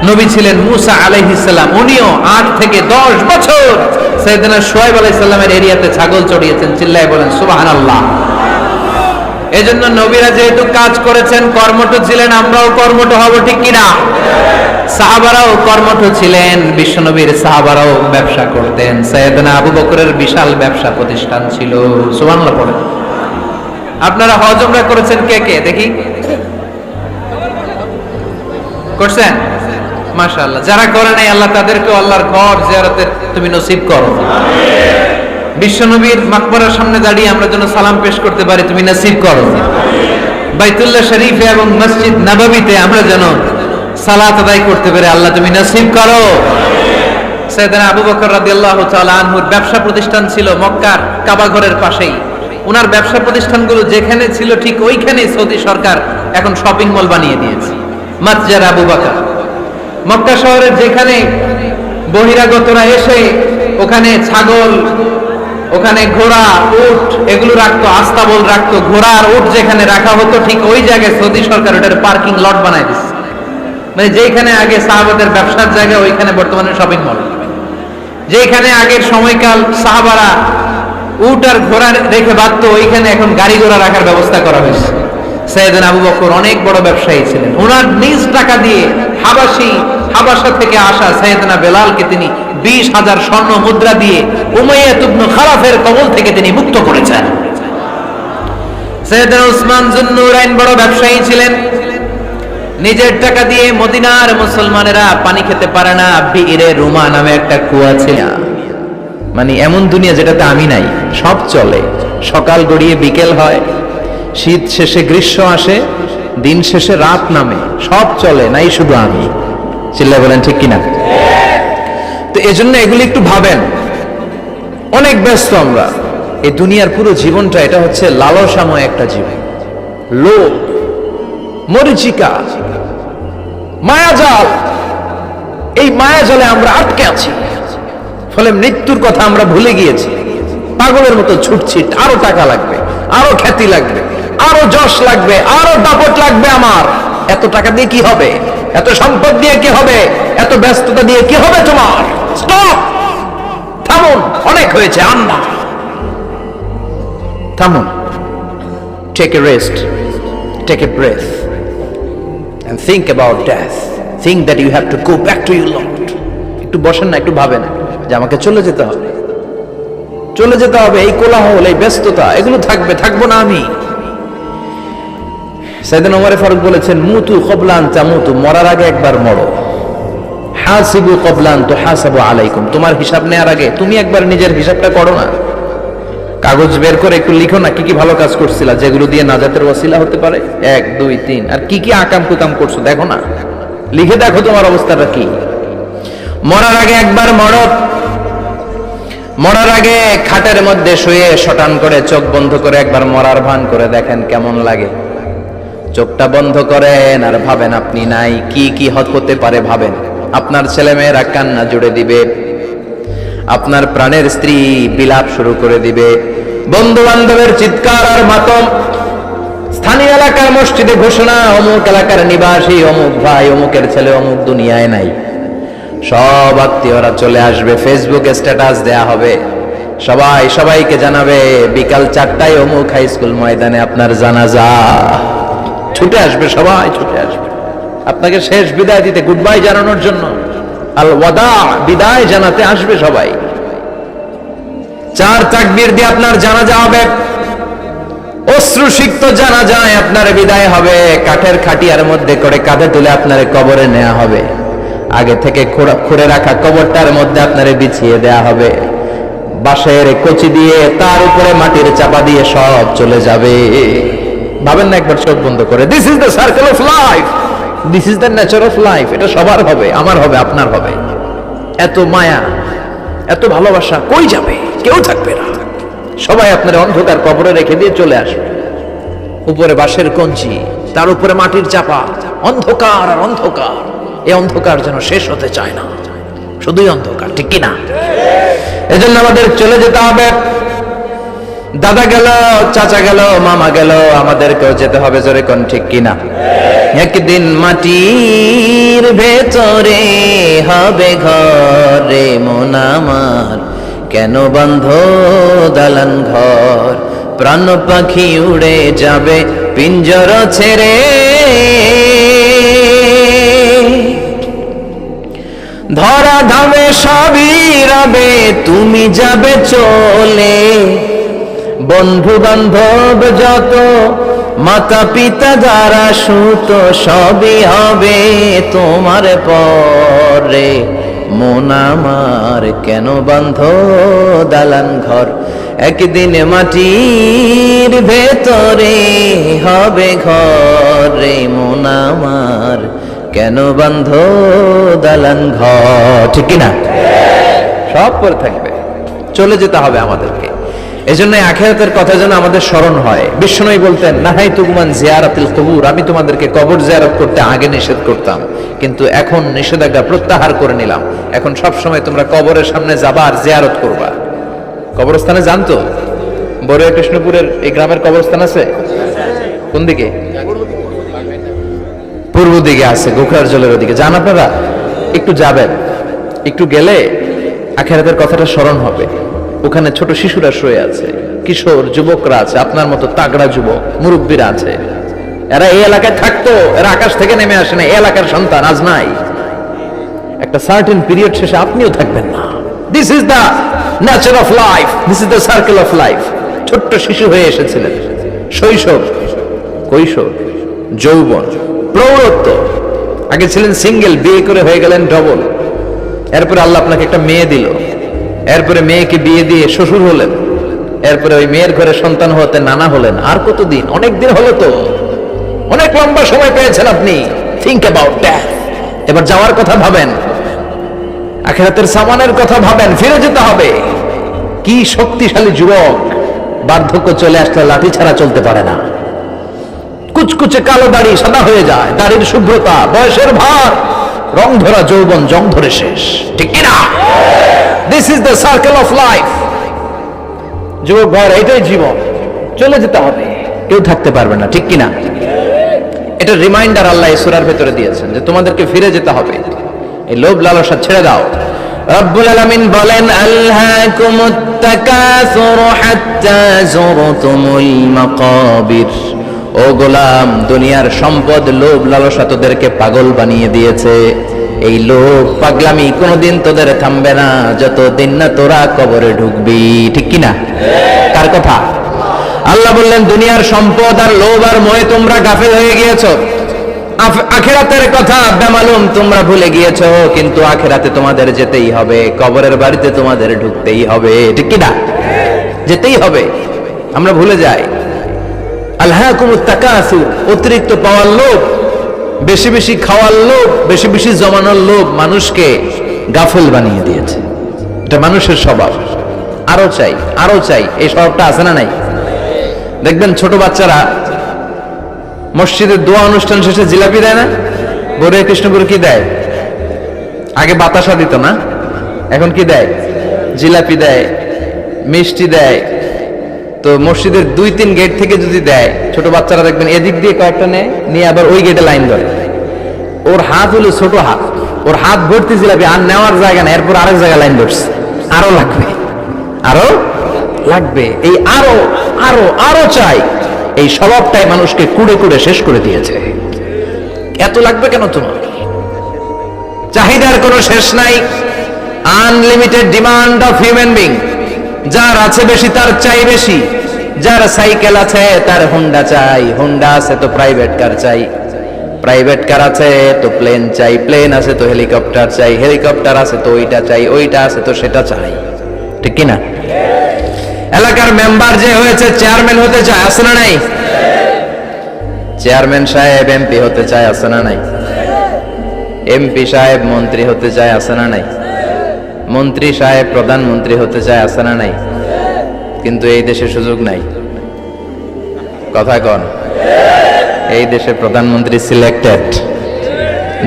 নবী ছিলেন মূসা আলাইহিস সালাম। উনিও 8 থেকে 10 বছর সাইয়েদনা শুআয়ব আলাইহিস সালামের এরিয়াতে ছাগল চড়িয়েছেন। চিল্লায়ে বলেন সুবহানাল্লাহ। এজন্য নবীরা যেহেতু কাজ করেছেন, কর্মঠ ছিলেন, আমরাও কর্মঠ হব। ঠিক কিনা? সাহাবারাও কর্মঠ ছিলেন। বিশ্বনবীর সাহাবারাও ব্যবসা করতেন। সাইয়েদনা আবু বকরের বিশাল ব্যবসা প্রতিষ্ঠান ছিল। সুবহানাল্লাহ পড়েন। আপনারা হজ উমরা করেছেন কে কে দেখি? করছেন? মাশাআল্লাহ। যারা করে নাই আল্লাহ তাদেরকে আল্লাহর ঘর জিয়ারতের তুমি নসিব করো। আমিন। বিশ্বনবীর মাকবরার সামনে দাঁড়িয়ে আমরা যেন সালাম পেশ করতে পারি, তুমি নসিব করো। বাইতুল্লাহ শরীফে এবং মসজিদ নববীতে আমরা যেন সালাত আদায় করতে পারি, আল্লাহ তুমি নসিব করো। সাইয়েদনা আবু বকর রাদিয়াল্লাহু তাআলা আনহুর ব্যবসা প্রতিষ্ঠান ছিল মক্কার কাবা ঘরের পাশেই। ওনার ব্যবসা প্রতিষ্ঠানগুলো যেখানে ছিল ঠিক ওইখানে সৌদি সরকার এখন শপিং মল বানিয়ে দিয়েছে, মাতজার আবু বকর। মক্কা শহরের যেখানে বহিরাগতরা এসে ওখানে ছাগল, ওখানে ঘোড়া, উট এগুলো রাখতো, আস্তাবল রাখতো, ঘোড়া আর উট যেখানে রাখা হতো ঠিক ওই জায়গায় সৌদি সরকার ওটার পার্কিং লট বানায় দিচ্ছে। মানে যেখানে আগে সাহাবাদের ব্যবসার জায়গা, ওইখানে বর্তমানে শপিং মল। যেখানে আগের সময়কাল সাহাবারা উট আর ঘোড়া রেখে বাঁধতো, ওইখানে এখন গাড়ি ঘোড়া রাখার ব্যবস্থা করা হয়েছে। সাইয়েদনা আবু বকর অনেক বড় ব্যবসায়ী ছিলেন। ওনার নিজ টাকা দিয়ে হাবাসা থেকে আসা সাইয়েদনা বেলালকে তিনি 20,000 স্বর্ণ মুদ্রা দিয়ে উমাইয়া ইবনে খালাফের কবল থেকে তিনি মুক্ত করেছেন। সাইয়েদনা উসমান যুন্নুরাইন বড় ব্যবসায়ী ছিলেন। নিজের টাকা দিয়ে মদিনার মুসলমানেরা পানি খেতে পারে না, বিইরে রুমা নামে একটা কুয়া ছিল। মানে এমন দুনিয়া যেটাতে আমি নাই, সব চলে। সকাল গড়িয়ে বিকেল হয়, শীত শেষে গ্রীষ্ম আসে, দিন শেষে রাত নামে, সব চলে, নাই শুধু আমি। চিল্লায় বলেন ঠিক কিনা? তো এজন্য এগুলি একটু ভাবেন। অনেক ব্যস্ত আমরা। এই দুনিয়ার পুরো জীবনটা এটা হচ্ছে লালসাময় একটা জীবন। লোভ, মরিচিকা, মায়াজাল, এই মায়াজালে আমরা আটকে আছি। ফলে মৃত্যুর কথা আমরা ভুলে গিয়েছি, পাগলের মতো ছুটছি। আরো টাকা লাগবে, আরো খ্যাতি লাগবে, আরো যশ লাগবে, আরো দাপট লাগবে আমার। এত টাকা দিয়ে কি হবে? এত সম্পদ দিয়ে কি হবে? এত ব্যস্ততা দিয়ে কি হবে তোমার? স্টপ, থামুন, অনেক হয়েছে। আন্না, থামুন, take a rest, take a breath and think about death. Think that you have to go back to your Lord. একটু বসেন না, একটু ভাবেন যে আমাকে চলে যেতে হবে, চলে যেতে হবে। এই কোলাহল, এই ব্যস্ততা, এগুলো থাকবে, থাকবো না আমি। সাইয়েদনা ওমর ফারুক বলেছেন, মুতু ক্বাবলা আন তামুতু, মরার আগে একবার মরো। হাসিবু ক্বাবলা আন তুহাসাবু আলাইকুম, তোমার হিসাব নেওয়ার আগে তুমি একবার নিজের হিসাবটা করো না। কাগজ বের করে একটু লিখো না, কি কি ভালো কাজ করছিলা, যেগুলো দিয়ে নাজাতের ওয়াসিলা হতে পারে। 1 2 3, আর কি কি আকাম কুকাম করছো দেখো না, লিখে দেখো তোমার অবস্থাটা কি। মরার আগে একবার মরো। মরার আগে খাটের মধ্যে শুয়ে শটান করে চোখ বন্ধ করে একবার মরার ভান করে দেখেন কেমন লাগে। চোখটা বন্ধ করেন আর ভাবেন আপনি নাই, কি কি হতে পারে ভাবেন। আপনার ছেলেমেয়েরা কান্না জুড়ে দিবে, আপনার প্রাণের স্ত্রী বিলাপ শুরু করে দিবে, বন্ধু বান্ধবের চিৎকার আর মাতম, স্থানীয় এলাকার মসজিদে ঘোষণা, অমুক এলাকার নিবাসী অমুক ভাই অমুকের ছেলে অমুক দুনিয়ায় নাই। সব আত্মীয়রা চলে আসবে, ফেসবুকে স্ট্যাটাস দেয়া হবে, সবাই সবাইকে জানাবে বিকাল 4টায় অমুক হাই স্কুল ময়দানে আপনার জানাজা। ছুটে আসবে, সবাই ছুটে আসবে আপনাকে শেষ বিদায় দিতে, গুড বাই জানানোর জন্য, আল ওয়াদা, বিদায় জানাতে আসবে সবাই। 4 তাকবীর দিয়ে আপনার জানাজা হবে, অশ্রুসিক্ত জানাজায় আপনার বিদায় হবে। কাঠের খাটিয়ার মধ্যে করে কাঁধে তুলে আপনার কবরে নেওয়া হবে। আগে থেকে খুঁড়ে রাখা কবরটার মধ্যে আপনার বিছিয়ে দেয়া হবে। বাঁশের কচি দিয়ে তার উপরে মাটির চাপা দিয়ে সব চলে যাবে। ভাবেন না একবার চোখ বন্ধ করে, this is the circle of life, this is the nature of life. এটা সবার হবে, আমার হবে, আপনার হবে। এত মায়া, এত ভালোবাসা কই যাবে? কেউ থাকবে না, সবাই আপনার অন্ধকার কবরে রেখে দিয়ে চলে আসবে। উপরে বাঁশের কঞ্চি, তার উপরে মাটির চাপা, অন্ধকার আর অন্ধকার। এই অন্ধকার যেন শেষ হতে চায় না, শুধুই অন্ধকার, ঠিক কিনা? এজন্য আমাদের চলে যেতে হবে। দাদা গেল, চাচা গেল, মামা গেল, আমাদেরকেও যেতে হবে, জোরে কোন ঠিক কিনা? একদিন মাটির ভেতরে হবে ঘরে মন আমার, কেন বন্ধ দালান ঘর, প্রাণ পাখি উড়ে যাবে পিঞ্জর ছেড়ে, ধরা ধামে সবই রবে, তুমি যাবে চলে, বন্ধু বান্ধব যত, মাতা পিতা যারা সুত, সবই হবে তোমার পরে, মন আমার কেন বন্ধ দালান ঘর, একদিন মাটির ভেতরে হবে ঘরে মন আমার, কেন বন্ধ দালান ঘর, ঠিক কিনা? সব পরে থাকবে, চলে যেতে হবে আমাদেরকে। এজন্য আখিরাতের কথা যেন আমাদের স্মরণ হয়। বিষ্ণুই বলতেন, নাহাইতু কুমান জিয়ারাতিল কুবুর, আমি তোমাদেরকে কবর জিয়ারত করতে আগে নিষেধ করতাম, কিন্তু এখন নিষেধাজ্ঞা প্রত্যাহার করে নিলাম। এখন সব সময় তোমরা কবরের সামনে যাবা আর জিয়ারত করবা। কবরস্থানে জানতো বড় কৃষ্ণপুরের এই গ্রামের কবরস্থান আছে কোন দিকে? পূর্ব দিকে আছে, গোখরার জলের ওদিকে। যান আপনারা, একটু যাবেন, একটু গেলে আখিরাতের কথাটা স্মরণ হবে। ওখানে ছোট শিশুরা শুয়ে আছে, কিশোর যুবকরা আছে, আপনার মতো তাগড়া যুবক মুরব্বীরা আছে। এরা এই এলাকায় থাকতো, এরা আকাশ থেকে নেমে আসে না, এই এলাকার সন্তান, আজ নাই। একটা সার্টেন পিরিয়ড শেষে আপনিও থাকবেন না। This is the nature of life, this is the circle of life. ছোট্ট শিশু হয়ে এসেছিলেন, শৈশব, কৈশোর, যৌবন, প্রৌঢ়ত্ব। আগে ছিলেন সিঙ্গেল, বিয়ে করে হয়ে গেলেন ডবল। এরপরে আল্লাহ আপনাকে একটা মেয়ে দিল, এরপরে মেয়েকে বিয়ে দিয়ে শ্বশুর হলেন, এরপরে ওই মেয়ের ঘরে সন্তান হতে নানা হলেন। আর কতদিন? অনেক দিন হলো তো, অনেক লম্বা সময় পেয়েছেন আপনি। Think about that. এবার যাওয়ার কথা ভাবেন, আখিরাতের সামানের কথা ভাবেন, ফিরে যেতে হবে। কি শক্তিশালী যুবক, বার্ধক্য চলে আসলে লাঠি ছাড়া চলতে পারে না। কুচকুচে কালো দাড়ি সাদা হয়ে যায়, দাড়ির শুভ্রতা, বয়সের ভার, রং ধরা যৌবন জং ধরে শেষ, ঠিক কিনা? This is the circle of life. যুবক ভাই, এটাই জীবন, চলে যেতে হবে, কেউ থাকতে পারবে না, ঠিক কিনা? এটা রিমাইন্ডার আল্লাহ এই সূরার ভেতরে দিয়েছেন যে তোমাদেরকে ফিরে যেতে হবে, এই লোভ লালসা ছেড়ে দাও। রব্বুল আলামিন বলেন, আলহাকুমুত তাকাসুর হাত্তা যুরতুমুল মাকাবির। ও গোলাম, দুনিয়ার সম্পদ, লোভ লালসা তোদেরকে পাগল বানিয়ে দিয়েছে। এই লোভ পাগলামি কোনোদিন তোদের থামবে না যতদিন না তোরা কবরে ঢুকবি, ঠিক কিনা? কার কথা? আল্লাহ বললেন, দুনিয়ার সম্পদ আর লোভ আর মোহে তোমরা গাফেল হয়ে গিয়েছো, আখিরাতের কথা বেমালুম তোমরা ভুলে গিয়েছো। কিন্তু আখিরাতে তোমাদের যেতেই হবে, কবরের বাড়িতে তোমাদের ঢুকতেই হবে, ঠিক কিনা? যেতেই হবে, আমরা ভুলে যাই। আলহাকুমুত তাকাসুর, অতিরিক্ত পাওয়ার লোভ, বেশি বেশি খাওয়ার লোভ, বেশি বেশি জমানোর লোভ মানুষকে গাফেল বানিয়ে দিয়েছে। এটা মানুষের স্বভাব, আরো চাই আরো চাই, এই স্বভাবটা আছে না নাই? দেখবেন ছোট বাচ্চারা মসজিদের দোয়া অনুষ্ঠান শেষে জিলাপি দেয় না? বড় কৃষ্ণপুর কি দেয়? আগে বাতাসা দিত না, এখন কি দেয়? জিলাপি দেয়, মিষ্টি দেয়। তো মসজিদের 2-3 গেট থেকে যদি দেয়, ছোট বাচ্চারা দেখবেন এদিক দিয়ে কয়েকটা নেয়, নিয়ে আবার ওই গেটে লাইন ধরে। ওর হাত হলো ছোট হাত, ওর হাত ভর্তি জিলাপি, আর নেওয়ার জায়গা না, এরপর আরেক জায়গায় লাইন ধরছে, আরো লাগবে আরো লাগবে, এই আরো আরো আরো চাই। এই স্বভাবটাই মানুষকে কুড়ে কুড়ে শেষ করে দিয়েছে। এত লাগবে কেন তোমার? চাহিদার কোনো শেষ নাই, unlimited demand of human being. যার আছে বেশি তার চাই বেশি, যার সাইকেল আছে তার হুন্ডা চাই, হুন্ডা আছে তো প্রাইভেট কার চাই, প্রাইভেট কার আছে তো প্লেন চাই, প্লেন আছে তো হেলিকপ্টার চাই, হেলিকপ্টার আছে তো ওইটা চাই, ওইটা আছে তো সেটা চাই, ঠিক কিনা? এলাকার মেম্বার যে হয়েছে চেয়ারম্যান হতে চায়, আছে না নাই? চেয়ারম্যান সাহেব এমপি হতে চায়, আছে না নাই? এমপি সাহেব মন্ত্রী হতে চায়, আছে না নাই? মন্ত্রী সাহেব প্রধানমন্ত্রী হতে চায়, আছে না নাই? কিন্তু এই দেশে সুযোগ নাই, কথা কন। এই দেশে প্রধানমন্ত্রী সিলেক্টেড,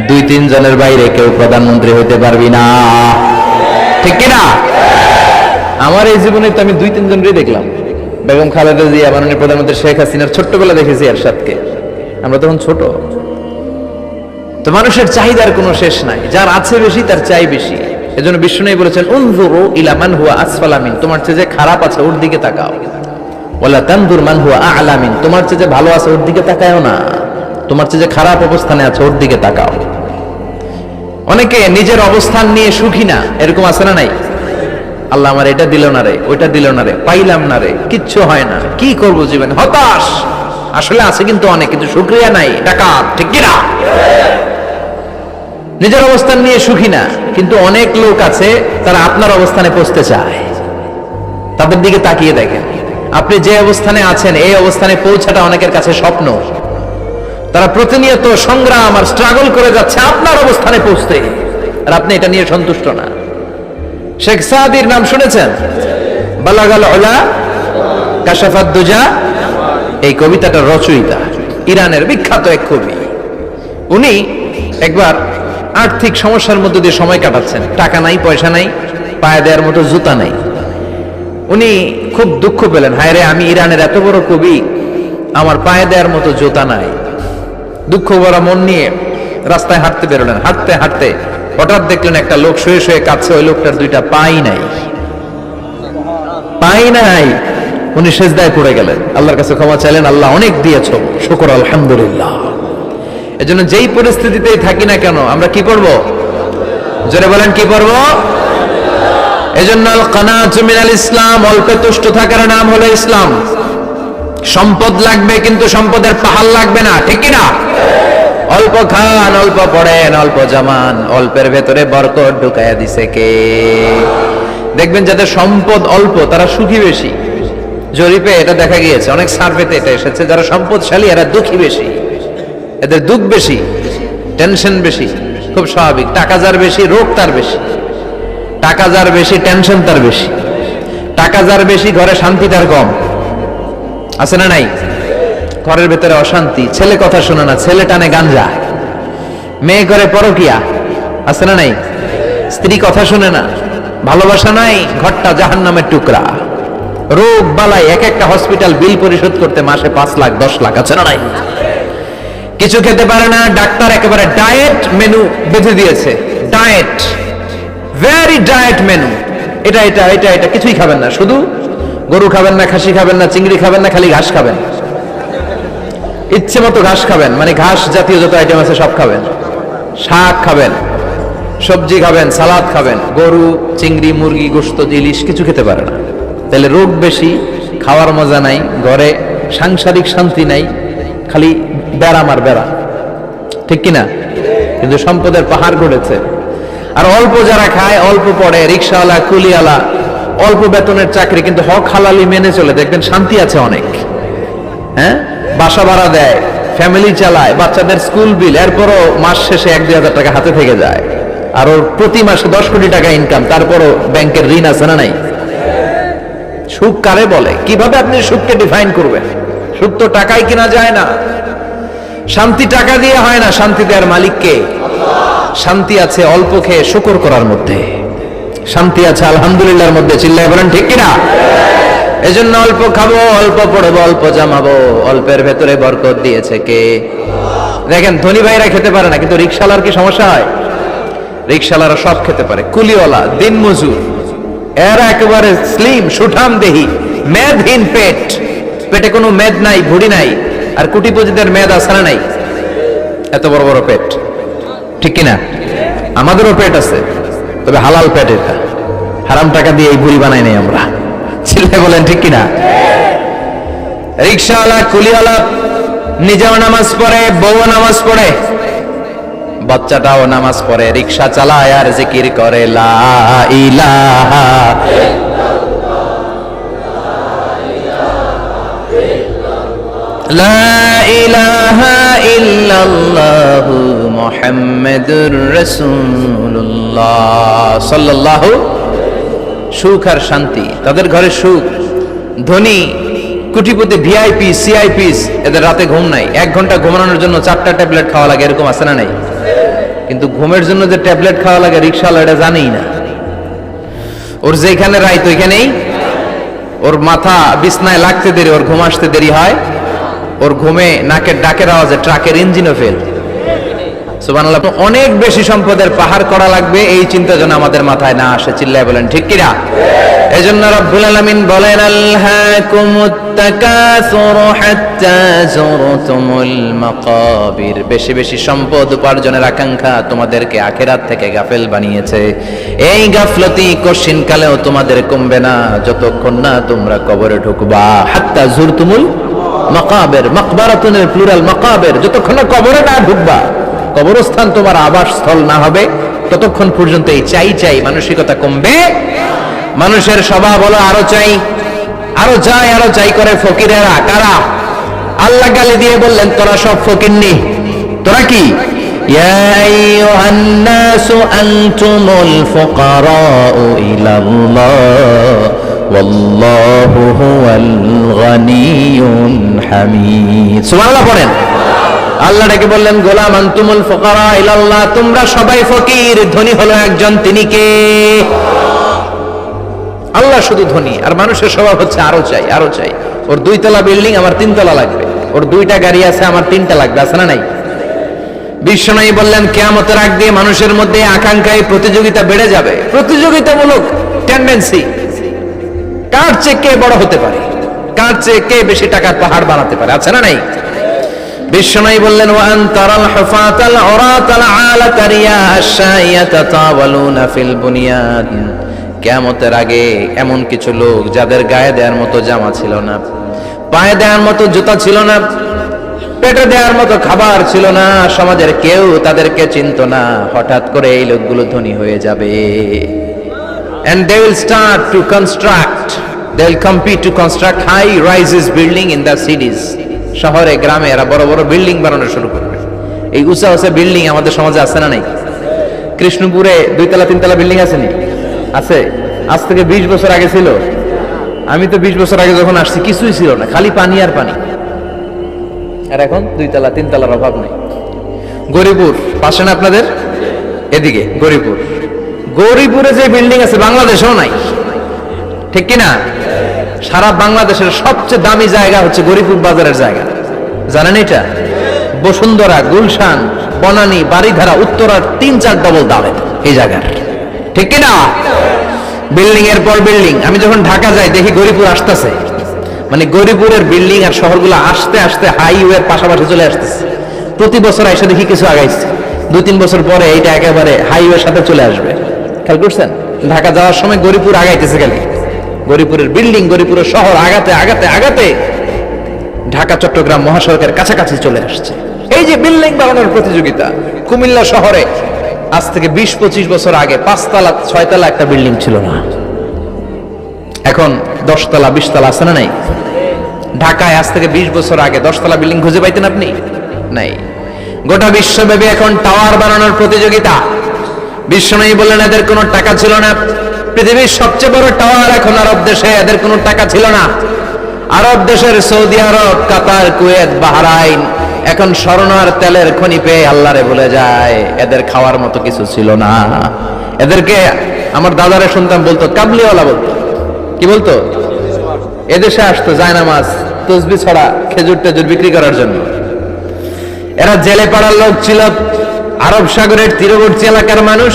2-3 জনের বাইরে কেউ প্রধানমন্ত্রী হতে পারবি না, ঠিক কিনা? আমার এই জীবনে তো আমি 2-3 জনই দেখলাম। বেগম খালেদা জিয়া, মাননীয় প্রধানমন্ত্রী শেখ হাসিনার ছোট্টবেলা দেখেছি এরশাদকে, আমরা তখন ছোট। তো মানুষের চাহিদার কোনো শেষ নাই, যার আছে বেশি তার চাই বেশি। এজন্য বিষ্ণু বলেছেন, উনজুরু ইলা মান হুয়া আসফালা মিন, তোমার চেয়ে যে খারাপ আছে ওর দিকে তাকাও। ওয়ালা তানজুর মান হুয়া আ'লা মিন, তোমার চেয়ে যে ভালো আছে ওর দিকে তাকায়ও না, তোমার চেয়ে যে খারাপ অবস্থানে আছে ওর দিকে তাকাও। অনেকে নিজের অবস্থান নিয়ে সুখী না, এরকম আছে না নাই? আল্লাহ আমার এটা দিল না রে, ওইটা দিল না রে, পাইলাম না রে, কিচ্ছু হয় না, কি করব জীবনে, হতাশ। আসলে আছে কিন্তু অনেক, কিন্তু শুকরিয়া নাই, ডাকাত, ঠিক কিনা? নিজের অবস্থান নিয়ে সুখী না, কিন্তু অনেক লোক আছে তারা আপনার অবস্থানে পৌঁছতে চায়। তাদের দিকে তাকিয়ে দেখেন, আপনি যে অবস্থানে আছেন এই অবস্থানে পৌঁছাটা অনেকের কাছে স্বপ্ন। তারা প্রতিনিয়ত সংগ্রাম আর স্ট্রাগল করে যাচ্ছে আপনার অবস্থানে পৌঁছতে, আর আপনি এটা নিয়ে সন্তুষ্ট না। শেখ সাদির নাম শুনেছেন? বালাগাল উলা কাশাফাত দুজা, এই কবিতাটার রচয়িতা ইরানের বিখ্যাত এক কবি। উনি একবার আর্থিক সমস্যার মধ্যে দিয়ে সময় কাটাচ্ছেন, টাকা নাই, পয়সা নাই, পায়ে দেওয়ার মতো জুতা নাই। উনি খুব দুঃখ পেলেন, হায় রে, আমি ইরানের এত বড় কবি, আমার পায়ে দেওয়ার মতো জুতা নাই। দুঃখ ভরা মন নিয়ে রাস্তায় হাঁটতে বেরোলেন। হাঁটতে হাঁটতে হঠাৎ দেখলেন একটা লোক শুয়ে শুয়ে কাঁদছে, ওই লোকটার 2টা পাই নাই, পাই নাই। উনি সেজদায় পড়ে গেলেন, আল্লাহর কাছে ক্ষমা চাইলেন, আল্লাহ অনেক দিয়েছ, শুকর আলহামদুলিল্লাহ। এজন্য যেই পরিস্থিতিতেই থাকি না কেন আমরা কি করব? জোরে বলেন, কি করব? এজন্য আল কানাতু মিনাল ইসলাম, অল্পে তুষ্ট থাকার নাম হলো ইসলাম। সম্পদ লাগবে কিন্তু সম্পদের পাহাড় লাগবে না, ঠিক কি না? অল্প খান, অল্প পড়েন, অল্প জামান, অল্পের ভেতরে বরকত ঢুকাইয়া দিছে কে? দেখবেন যাদের সম্পদ অল্প তারা সুখী বেশি। জরিপে এটা দেখা গিয়েছে, অনেক সার্ভেতে এটা এসেছে, যারা সম্পদশালী এরা দুঃখী বেশি, এদের দুঃখ বেশি, টেনশন বেশি। খুব স্বাভাবিক, টাকা যার বেশি রোগ তার বেশি, টাকা যার বেশি টেনশন তার বেশি, টাকা যার বেশি ঘরে শান্তি তার কম, আছে না নাই? ঘরের ভেতরে অশান্তি, ছেলে কথা শোনে না, ছেলে টানে গাঞ্জা, মেয়ে করে পরকিয়া, আছে না নাই? স্ত্রী কথা শোনে না, ভালোবাসা নাই, ঘরটা জাহান্নামের টুকরা। রোগ বালাই, এক একটা হসপিটাল বিল পরিশোধ করতে মাসে 5 লাখ 10 লাখ, আছে না নাই? কিছু খেতে পারে না, ডাক্তার একেবারে ডায়েট মেনু বেঁধে দিয়েছে। ডায়েট, ভেরি ডায়েট মেনু, এটা এটা এটা এটা কিছুই খাবেন না, শুধু গরু খাবেন না, খাসি খাবেন না, চিংড়ি খাবেন না, খালি ঘাস খাবেন। ইচ্ছে মতো ঘাস খাবেন, মানে ঘাস জাতীয় যত আইটেম আছে সব খাবেন। শাক খাবেন, সবজি খাবেন, সালাদ খাবেন। গরু, চিংড়ি, মুরগি, গোশত, ইলিশ কিছু খেতে পারে না। তাহলে রোগ বেশি, খাওয়ার মজা নাই, ঘরে সাংসারিক শান্তি নাই, খালি বেড়াম আর বেড়া, ঠিক কিনা? কিন্তু সম্পদের পাহাড় গড়েছে। আর অল্প যারা খায়, অল্প পড়ে, রিক্সাওয়ালা, কুলিওয়ালা, অল্প বেতনের চাকরি, কিন্তু হক হালালি মেনে চলে, দেখবেন শান্তি আছে অনেক। হ্যাঁ, বাসা ভাড়া দেয়, ফ্যামিলি চালায়, বাচ্চাদের স্কুল বিল, এরপরও মাস শেষে 1-2 হাজার টাকা হাতে থেকে যায়। আর ওর প্রতি মাসে 10 কোটি টাকা ইনকাম, তারপরও ব্যাংকের ঋণ আছে না নাই? সুখ কারে বলে? কিভাবে আপনি সুখকে ডিফাইন করবেন? সুখ তো টাকায় কিনা যায় না, শান্তি টাকা দিয়ে হয় না, শান্তি দেওয়ার মালিককে। শান্তি আছে অল্প খেয়ে শুকর করার মধ্যে, শান্তি আছে আলহামদুলিল্লাহর মধ্যে। চিল্লায় বলেন ঠিক কিনা? এজন্য অল্প খাবো, অল্প পড়বো, অল্প জামাবো, অল্পের ভেতরে বরকত দিয়েছে কে? দেখেন, ধনী ভাইরা খেতে পারে না, কিন্তু রিক্সাওয়ালার কি সমস্যা হয়? রিক্সাওয়ালারা সব খেতে পারে। কুলিওয়ালা, দিন মজুর, এরা একেবারে স্লিম সুঠাম দেহি, মেদহীন পেট, পেটে কোনো মেদ নাই, ভুড়ি নাই। আর কোটিপতিদের মেদ আছে না নাই? এত বড় বড় পেট, ঠিক কিনা? আমাদেরও পেট আছে, তবে হালাল পেট। এটা হারাম টাকা দিয়ে এই ভুড়ি বানাই নাই আমরা। চিল্লায় বলেন ঠিক কিনা? রিক্সাওয়ালা, কুলিওয়ালা নিজেও নামাজ পড়ে, বউও নামাজ পড়ে, বাচ্চাটাও নামাজ পড়ে, রিক্সা চালায় আর জিকির করে লা ইলাহা লা ইলাহা ইল্লাল্লাহু মুহাম্মাদুর রাসূলুল্লাহ সাল্লাল্লাহু। সুখ আর শান্তি, তাদের ঘরে সুখ। ধনী, কোটিপতি, ভিআইপি, সিআইপিস, এদের রাতে ঘুম নাই। 1 ঘন্টা ঘুমানোর জন্য 4টা ট্যাবলেট খাওয়া লাগে, এরকম আছে না নাই? কিন্তু ঘুমের জন্য যে ট্যাবলেট খাওয়া লাগে, রিক্সাওয়ালা এটা জানেই না। ওর যেখানে রাইত ওইখানেই, ওর মাথা বিছনায় লাগতে দেরি, ওর ঘুম আসতে দেরি হয়। ওর ঘুমে নাকের ডাকের আওয়াজে ট্রাকের ইঞ্জিনও ফেল। সুবহানাল্লাহ। অনেক বেশি সম্পদের পাহাড় করা লাগবে, এই চিন্তা যেন আমাদের মাথায় না আসে। চিল্লায় বলেন ঠিক কিনা? এজন্য রব্বুল আলামিন বলেন আলহাকুমুত তাকাসুর হাত্তা যুরতুমুল মাকাবির। বেশি বেশি সম্পদ উপার্জনের আকাঙ্ক্ষা তোমাদেরকে আখিরাত থেকে গাফেল বানিয়েছে। এই গাফলতি কশিন কালেও তোমাদের কমবে না যতক্ষণ না তোমরা কবরে ঢুকবা। হাত্তা যুরতুমুল মাকাবির, মাকবারাতুনের প্লুরাল মাকাবির, যতক্ষণ না কবরে না ঢুকবা, কবরস্থান তোমার আবাসস্থল না হবে, ততক্ষণ পর্যন্ত এই চাই চাই মানসিকতা কমবে। মানুষের স্বভাব হলো আরো চাই, আরো চাই, আরো চাই করে। ফকিরেরা কারা? আল্লাহ গালি দিয়ে বললেন তোরা সব ফকিরনি। তোরা কি? ইয়া আইয়ুহান নাসু আনতুমুল ফুকারাউ ইলাল্লাহ ওয়াল্লাহু হুয়াল গনিয়ুল হামিদ। সুবহানাল্লাহ পড়েন। আল্লাহ ডেকে বললেন গোলাম আনতুমুল ফুকারা ইলাল্লাহ, তোমরা সবাই ফকির, ধনী হলো একজন, তিনি কে? আল্লাহ শুধু ধনী। আর মানুষের স্বভাব হচ্ছে আরো চাই, আরো চাই। ওর 2 তলা বিল্ডিং, আমার 3 তলা লাগবে। ওর 2টা গাড়ি আছে, আমার 3টা লাগবে, আছে না নাই? বিশ্বনবী বললেন কিয়ামতের আগ দিয়ে মানুষের মধ্যে আকাঙ্ক্ষায় প্রতিযোগিতা বেড়ে যাবে, প্রতিযোগিতামূলক টেন্ডেন্সি। কার চেয়ে কে বড় হতে পারে, কার চেয়ে কে বেশি টাকার পাহাড় বানাতে পারে, আছে না নাই? বিশ্বনবী বললেন ওয়ান তারাল হুফাতাল উরাতাল আলাতা রিয়াশাইয়াতা তাওয়ালুনা ফিল বুনিয়ান। কিয়ামতের আগে এমন কিছু লোক যাদের গায়ে দেওয়ার মতো জামা ছিল না, পায়ে দেওয়ার মতো জুতা ছিল না, পেটে দেওয়ার মতো খাবার ছিল না, সমাজের কেউ তাদেরকে চিনতো না। হঠাৎ করে এই লোকগুলো ধনী হয়ে যাবে। And they will start to construct, they will compete to construct high rises building in the cities. শহরে গ্রামে এরা বড় বড় বিল্ডিং বানানো শুরু করবে। এই উঁচা উঁচা বিল্ডিং আমাদের সমাজে আছে না নাই? কৃষ্ণপুরে 2 তলা 3 তলা বিল্ডিং আছে নি? আছে। আজ থেকে 20 বছর আগে ছিল। আমি তো 20 বছর আগে যখন আসছি কিছুই ছিল না, খালি পানি আর পানি। আর এখন 2 তলা 3 তলার অভাব নেই। গরিপুর পাশে না আপনাদের? এদিকে গরিপুর, গৌরীপুরে যে বিল্ডিং আছে বাংলাদেশেও নাই, ঠিক কিনা? সারা বাংলাদেশের সবচেয়ে দামি জায়গা হচ্ছে গৌরীপুর বাজারের জায়গা, জানেন এটা? বসুন্ধরা, গুলশান, বনানী, বাড়িধারা, উত্তরার 3-4 ডবল দামে এই জায়গার, ঠিক কিনা? বিল্ডিং এর পর বিল্ডিং। আমি যখন ঢাকা যাই দেখি গৌরীপুর আসতেছে, মানে গৌরীপুরের বিল্ডিং আর শহরগুলো আস্তে আস্তে হাইওয়ের পাশাপাশি চলে আসতেছে। প্রতি বছর এসে দেখি কিছু আগাইছে, 2-3 বছর পরে এইটা একেবারে হাইওয়ের সাথে চলে আসবে। খেয়াল করছেন? ঢাকা যাওয়ার সময় গৌরীপুর আগাইতেছে খালি, গৌরীপুরের বিল্ডিং, গৌরীপুরের শহর আগাতে আগাতে আগাতে ঢাকা চট্টগ্রাম মহাসড়কের কাছাকাছি চলে আসছে। এই যে বিল্ডিং বানানোর প্রতিযোগিতা, কুমিল্লা শহরে আজ থেকে 20-25 বছর আগে 5 তলা 6 তলা একটা বিল্ডিং ছিল না, এখন 10 তলা 20 তলা আছে না নাই? ঢাকায় আজ থেকে 20 বছর আগে 10 তলা বিল্ডিং খুঁজে পাইতেন আপনি? নাই। গোটা বিশ্বব্যাপী এখন টাওয়ার বানানোর প্রতিযোগিতা। বিশ্বনবী বললেন এদের কোনো টাকা ছিল না। পৃথিবীর সবচেয়ে বড় টাওয়ার এখন আরব দেশে, এদের কোনো টাকা ছিল না। আরব দেশের সৌদি আরব, কাতার, কুয়েত, বাহরাইন এখন স্বর্ণ আর তেলের খনি পেয়ে আল্লাহরে ভুলে যায়। এদের খাওয়ার মতো কিছু ছিল না। এদেরকে আমার দাদারে শুনতাম বলতো কাবলিওয়ালা বলতো। কি বলতো? এদেশে আসতো জায়নামাজ, তসবিহ ছড়া, খেজুর টেজুর বিক্রি করার জন্য। এরা জেলে পাড়ার লোক ছিল, আরব সাগরের তীরবর্তী এলাকার মানুষ।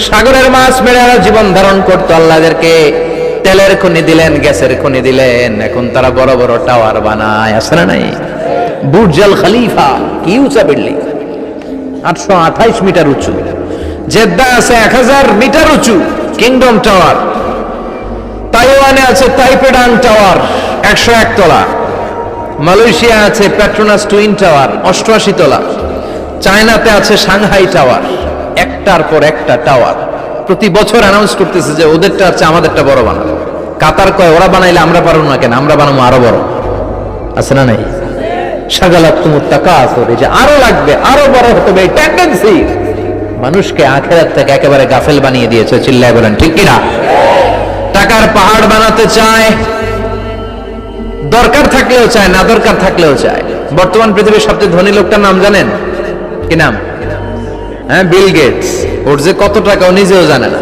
সাগরের মাছ মেরে এরা জীবন ধারণ করতো। আল্লাহ এদেরকে তেলের খনি দিলেন, গ্যাসের খনি দিলেন, এখন তারা বড় বড় টাওয়ার বানায়, আছে না নাই? বুর্জ আল খলিফা, কি উঁচা বিল্ডিং, 828 মিটার উঁচু। জেদ্দা আছে 1000 মিটার উঁচু কিংডম টাওয়ার। তাইওয়ানে আছে তাইপেডাং টাওয়ার 101 তলা। মালয়েশিয়া আছে পেট্রোনাস টুইন টাওয়ার 88 তলা। চায়নাতে আছে সাংহাই টাওয়ার, একটার পর একটা টাওয়ার। প্রতি বছর অ্যানাউন্স করতেছে যে ওদেরটা আছে আমাদেরটা বড় বানাবো। কাতার কয় ওরা বানাইলে আমরা পারবো না কেন, আমরা বানাবো আরো বড়, আছে না নাই? শাগালাতুমুত তাকাসুর, এই যে আরো লাগবে, আরো বড় হতে হবে, এই টেন্ডেন্সি মানুষকে আখিরাত থেকে একেবারে গাফেল বানিয়ে দিয়েছে। চিল্লায় বলেন ঠিক কিনা? টাকার পাহাড় বানাতে চায়, দরকার থাকলেও চায়, না দরকার থাকলেও চায়। বর্তমান পৃথিবীর সবচেয়ে ধনী লোকটার নাম জানেন? কি নাম? হ্যাঁ, বিল গেটস। ওর যে কত টাকা ও নিজেও জানে না।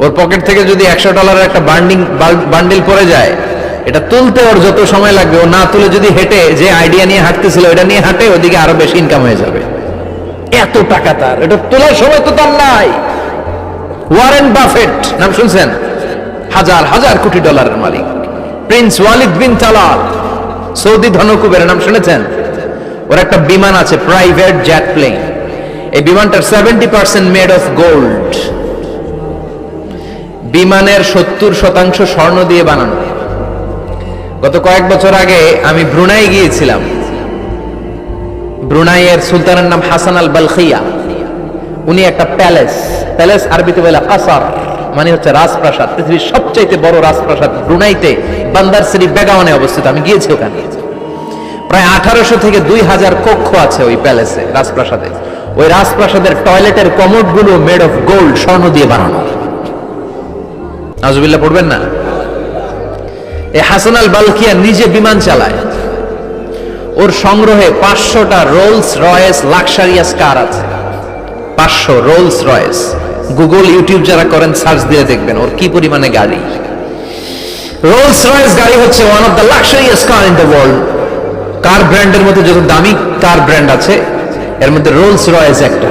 ওর পকেট থেকে যদি $100 একটা বান্ডিল পড়ে যায়, এটা তুলতে ওর যত সময় লাগবে, ও না তুলে যদি হেঁটে যে আইডিয়া নিয়ে হাঁটতেছিল এটা নিয়ে হাঁটে, ওদিকে আরো বেশি ইনকাম হয়ে যাবে। এত টাকা তার, এটা তোলার সময় তো তার নাই। ওয়ারেন বাফেট নাম শুনছেন? হাজার হাজার কোটি ডলারের মালিক। Prince Walid bin Talal, Saudi ধনকুবের নাম শুনেছেন? ওর একটা বিমান আছে, প্রাইভেট জেট প্লেন। এই বিমানটার 70% মেড অফ গোল্ড। বিমানের 70% স্বর্ণ দিয়ে বানানো। গত কয়েক বছর আগে আমি ব্রুনাই গিয়েছিলাম। ব্রুনাইয়ের সুলতানের নাম হাসান আল বালখিয়া। উনি একটা প্যালেস আরবিতে বলে কাসার, মানে হচ্ছে রাজপ্রাসাদ। পৃথিবীর সবচাইতে বড় রাজপ্রাসাদ ব্রুনাইতে বান্দার সিরি বেগাওয়ানে অবস্থিত। আমি গিয়েছি ওখানে। প্রায় 1800 থেকে 2000 কক্ষ আছে ওই প্যালেসে, রাজপ্রাসাদে। ওই রাজপ্রাসাদের টয়লেটের কমোড গুলো মেড অফ গোল্ড, স্বর্ণ দিয়ে বানানো। নাউজুবিল্লাহ পড়বেন না? এই হাসান আল বালখিয়া নিজে বিমান চালায়। ওর সংগ্রহে 500টা রোলস রয়েস লাক্সারিয়াস কার আছে। 500 রোলস রয়েস। গুগল, ইউটিউব যারা করেন সার্চ দিয়ে দেখবেন ওর কি পরিমাণে গাড়ি। রোলস রয়েস গাড়ি হচ্ছে one of the luxurious car in the world. Car ব্র্যান্ডের মধ্যে যত দামি কার ব্র্যান্ড আছে এর মধ্যে রোলস রয়েস একটা,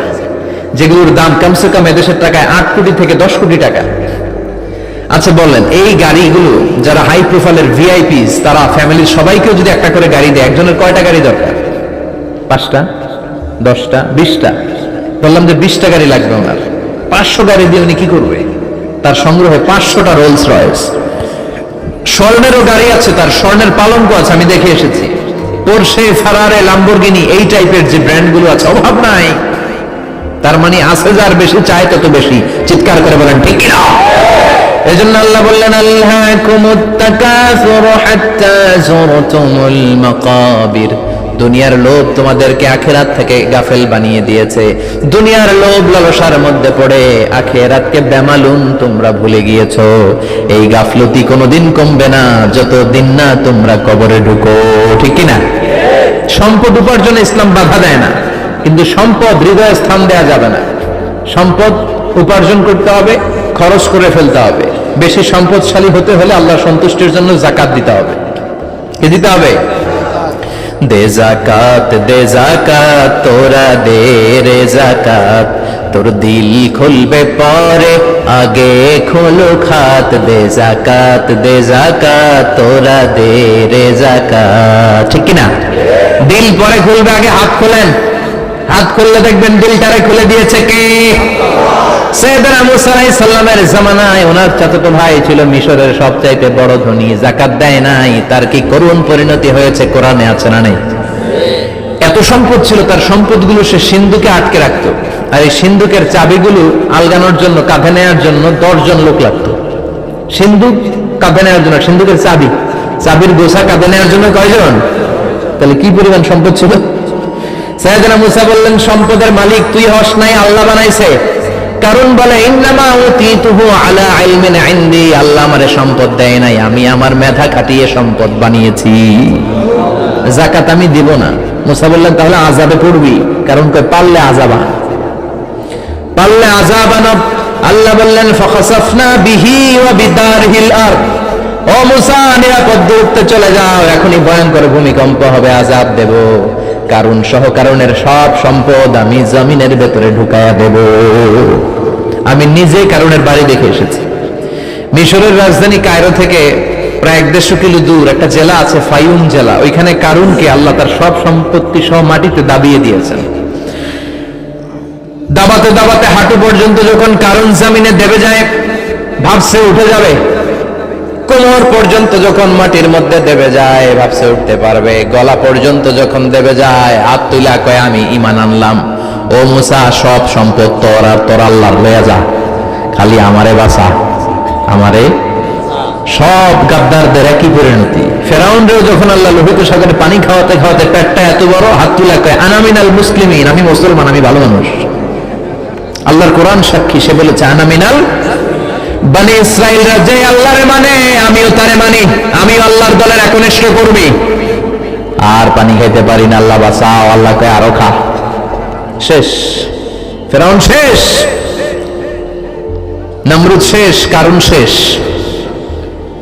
যেগুলোর দাম কমসে কম এদেশের টাকায় 8 কোটি থেকে 10 কোটি টাকা। আচ্ছা বলেন, এই গাড়িগুলো যারা হাই প্রোফাইলের ভিআইপিস, তারা ফ্যামিলির সবাইকেও যদি একটা করে গাড়ি দেয়, একজনের কয়টা গাড়ি দরকার? 5টা, 10টা, 20টা? বললাম যে 20টা গাড়ি লাগবে ওনার। 500 গাড়ি দিয়ে উনি কি করবে? তার সংগ্রহে 500টা রোলস রয়েস। স্বর্ণেরও গাড়ি আছে, তার স্বর্ণের পালঙ্ক আছে, আমি দেখে এসেছি। পোরশে, ফারারে, লাম্বরগিনি, এই টাইপের যে ব্র্যান্ডগুলো আছে, অভাব নাই। তার মানে আছে, যার বেশি চায় তত বেশি। চিৎকার করে বলেন ঠিক না? এজন্য আল্লাহ বললেন আল্লাহকুমুত তাকাসুর হাত্তা যুরতুমুল মাকাবির। দুনিয়ার লোভ তোমাদেরকে আখিরাত থেকে গাফেল বানিয়ে দিয়েছে। দুনিয়ার লোভ লালসার মধ্যে পড়ে আখিরাতকে বেমালুম তোমরা ভুলে গিয়েছো। এই গাফলতি কোনোদিন কমবে না যতদিন না তোমরা কবরে ঢুকো, ঠিক কি না? সম্পদ উপার্জনে ইসলাম বাধা দেয় না, কিন্তু সম্পদ হৃদয়ে স্থান দেয়া যাবে না। সম্পদ উপার্জন করতে হবে, খরচ করে ফেলতে হবে। বেশি সম্পদশালী হতে হলে আল্লাহর সন্তুষ্টির জন্য যাকাত দিতে হবে। কি দিতে হবে? দে জাকাত তোরা দে রে জাকাত, তোর দিল খুলবে পরে আগে খোলো খাত। দে জাকাত তোরা দে রে জাকাত। ঠিক কিনা? দিল পরে খুলবে, আগে হাত খোলেন। হাত খুললে দেখবেন দিলটারে খুলে দিয়েছে কে? সাইয়েদনা মুসা আলাইহিস সালামের জামানায় ওনার চাচাতো ভাই ছিল মিশরের সবচাইতে বড় ধনী, যাকাত দেয় নাই। তার কি করুণ পরিণতি হয়েছে কোরআনে আছে না নেই? এত সম্পদ ছিল, তার সম্পদগুলো সে সিন্ধুকে আটকে রাখতো। আর এই সিন্ধুকের চাবিগুলো আলগানোর জন্য, কাঁধে নেওয়ার জন্য 10 জন লোক লাগতো। সিন্ধুক কাঁধে নেওয়ার জন্য, সিন্ধুকের চাবির গোছা কাঁধে নেওয়ার জন্য কয়জন? তাহলে কি পরিমাণ সম্পদ ছিল? সাইয়েদনা মুসা বললেন, সম্পদের মালিক তুই হস নাই, আল্লাহ বানাইছে। কারণ বলে ইন্নামা উতীতুহু আলা ইলমিন ইনদি, আল্লাহ আমারে সম্পদ দেয় নাই, আমি আমার মেধা খাটিয়ে সম্পদ বানিয়েছি। যাকাত আমি দিব না। মুসা বললেন, তাহলে আযাবে পড়বি। কারণ কই পারলে আযাব আনব। আল্লাহ বললেন, ফাখাসাফনা বিহি ওয়া বিদারহিল আরদ, ও মুসা নিরাপদ দূরত্বে চলে যাও, এখনই ভয়ঙ্কর ভূমিকম্প হবে, আযাব দেব। কারণ সহ কারণের সব সম্পদ আমি জমিনের ভেতরে ঢুকায়া দেব। আমি নিজে কারণের বাড়ি দেখে এসেছি। মিশরের রাজধানী কায়রো থেকে প্রায় 150 কিলো দূর একটা জেলা আছে, ফায়ুম জেলা। ওইখানে কারুনকে আল্লাহ তার সব সম্পত্তি সহ মাটিতে দাবিয়ে দিয়েছেন। দাবাতে দাবাতে হাঁটু পর্যন্ত যখন কারুন জমিনে দেবে যায়, ভাবছে উঠে যাবে। কোমর পর্যন্ত যখন মাটির মধ্যে দেবে যায়, ভাবছে উঠতে পারবে। গলা পর্যন্ত যখন দেবে যায়, হাত তুলা কয় আমি ঈমান আনলাম। ও মুসা, সব সম্পদ তোর, আর তোর আল্লাহর লয়া যা, খালি আমারে বাঁচা, আমারে। সব গাদ্দারদের একই পরিণতি। ফেরাউনরেও যখন আল্লাহ লোহিত সাগরে পানি খাওয়াতে খাওয়াতে পেটটা এত বড়, হাত তুলা কয় আনা মিনাল মুসলিমিন, আমি মুসলমান, আমি ভালো মানুষ। আল্লাহর কোরআন সাক্ষী, সে বলেছে আনা মিনাল বনি ইসরাইলরা যে আল্লাহরে মানে, আমিও তারে মানি, আমিও আল্লাহর দলের একনিষ্ঠ কর্মী। আর পানি খাইতে পারি না, আল্লাহ বাঁচাও। আল্লাহ কয় আরো খা। শেষ, ফেরাউন শেষ, নমরুদ শেষ, কারুন শেষ।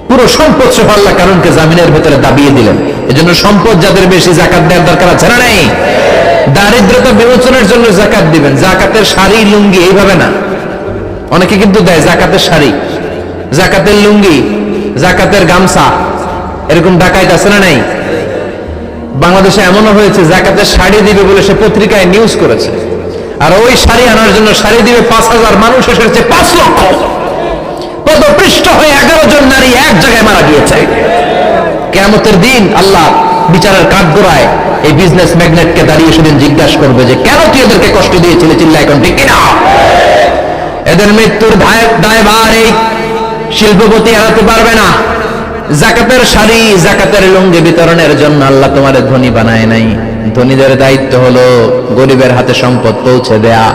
পুরো সম্পদ সহ আল্লাহ কারুনকে জামিনের ভেতরে দাবিয়ে দিলেন। এজন্য সম্পদ যাদের বেশি, যাকাত দেওয়ার দরকার আছে না নাই? দারিদ্রতা বিমোচনের জন্য যাকাত দিবেন। যাকাতের শাড়ি লুঙ্গি এইভাবে না, অনেকে কিন্তু দেয় যাকাতের শাড়ি, যাকাতের লুঙ্গি, যাকাতের গামছা, এরকম ডাকাইত আছে না নাই? বাংলাদেশে এমনও হয়েছে যাকাতের শাড়ি দিবে বলে সে পত্রিকায় নিউজ করেছে, আর ওই শাড়ি আনার জন্য শাড়ি দিবে 5,000 মানুষ, এসেছে 5 লক্ষ। পদপৃষ্ট হয়ে 11 জন নারী এক জায়গায় মারা গিয়েছে। কিয়ামতের দিন আল্লাহ বিচারের কাঠগড়ায় এই বিজনেস ম্যাগনেটকে দাঁড়িয়ে সেদিন জিজ্ঞাসা করবে যে কেন তুই এদেরকে কষ্ট দিয়েছিলি? চিল্লা এখন ঠিক কিনা? এদের মৃত্যুর দায়ভার এই শিল্পপতি এড়াতে পারবে না। যাকাতের শাড়ি, যাকাতের লুঙ্গি বিতরণের জন্য আল্লাহ তোমার ধনী বানায় নাই। ধনীদের দায়িত্ব হলো গরিবের হাতে সম্পদ পৌঁছে দেয়া।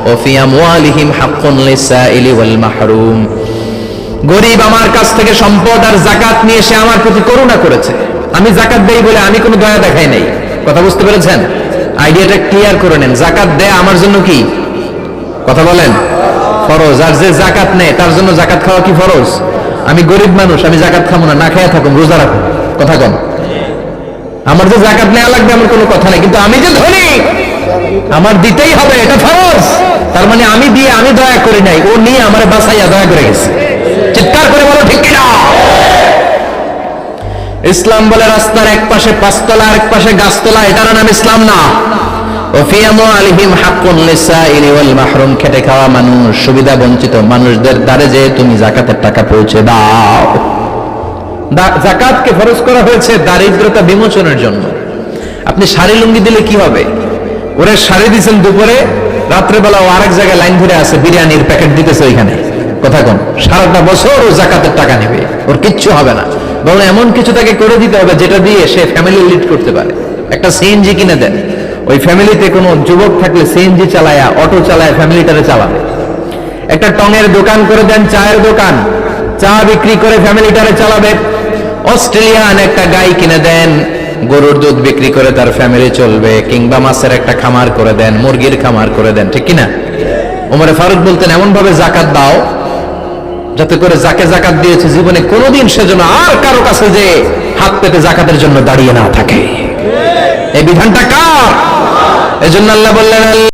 ও ফি আমওয়ালিহিম হাক্কুন লিসাইলি ওয়াল মাহরুম। গরিব আমার কাছ থেকে সম্পদ আর যাকাত নিয়ে সে আমার প্রতি করুণা করেছে। আমি যাকাত দেই বলে আমি কোনো দয়া দেখাই নাই। কথা বুঝতে পেরেছেন? আইডিয়াটা ক্লিয়ার করে নেন। যাকাত দেয়া আমার জন্য কি? কথা বলেন, ফরজ। আর যে যাকাত নেয় তার জন্য যাকাত খাওয়া কি ফরজ? আমি গরিব মানুষ, আমি যাকাত খাবো না, না খেয়ে থাকুন, রোজা রাখুন। কথা কন, আমার যে যাকাত নেওয়া লাগবে আমার কোনো কথা নেই, কিন্তু আমি যে ধনী আমার দিতেই হবে, এটা ফরজ। তার মানে আমি দিয়ে আমি দয়া করি নাই, ও নিয়ে আমার বাঁচাইয়া দয়া করে গেছে। চিৎকার করে বলো ঠিক কিনা? ইসলাম বলে রাস্তার এক পাশে 5 তলা, আর এক পাশে গাছতলা, এটার নাম ইসলাম না। খেটে খাওয়া মানুষ, সুবিধা বঞ্চিত মানুষদের দ্বারে যে তুমি যাকাতের টাকা পৌঁছে দাও। যাকাতকে ফরজ করা হয়েছে দারিদ্রতা বিমোচনের জন্য। আপনি শাড়ি লুঙ্গি দিলে কি হবে? ওরে শাড়ি দিচ্ছেন দুপুরে, রাত্রেবেলা ও আরেক জায়গায় লাইন ধরে আছে, বিরিয়ানির প্যাকেট দিতেছে ওইখানে। কথা কোন, সারাটা বছর ও যাকাতের টাকা নেবে, ওর কিচ্ছু হবে না। বরং এমন কিছু তাকে করে দিতে হবে যেটা দিয়ে সে ফ্যামিলি লিড করতে পারে। একটা সিএনজি কিনে দেন, ওই ফ্যামিলিতে কোনো যুবক থাকলে সিএনজি চালায়া, অটো চালায় ফ্যামিলিটারে চালাবে। একটা টঙের দোকান করে দেন, চায়ের দোকান, চা বিক্রি করে ফ্যামিলিটারে চালাবে। অস্ট্রেলিয়ান একটা গাই কিনে দেন, গরুর দুধ বিক্রি করে তার ফ্যামিলি চলবে। কিংবা মাছের একটা খামার করে দেন, মুরগির খামার করে দেন, ঠিক কিনা? ওমরে ফারুক বলতেন এমন ভাবে জাকাত দাও যাতে করে যাকে জাকাত দিয়েছে জীবনে কোনোদিন সেজন্য আর কারো কাছে যে হাত পেতে জাকাতের জন্য দাঁড়িয়ে না থাকে। এই বিধানটা কার? এজন্য আল্লাহ বললেন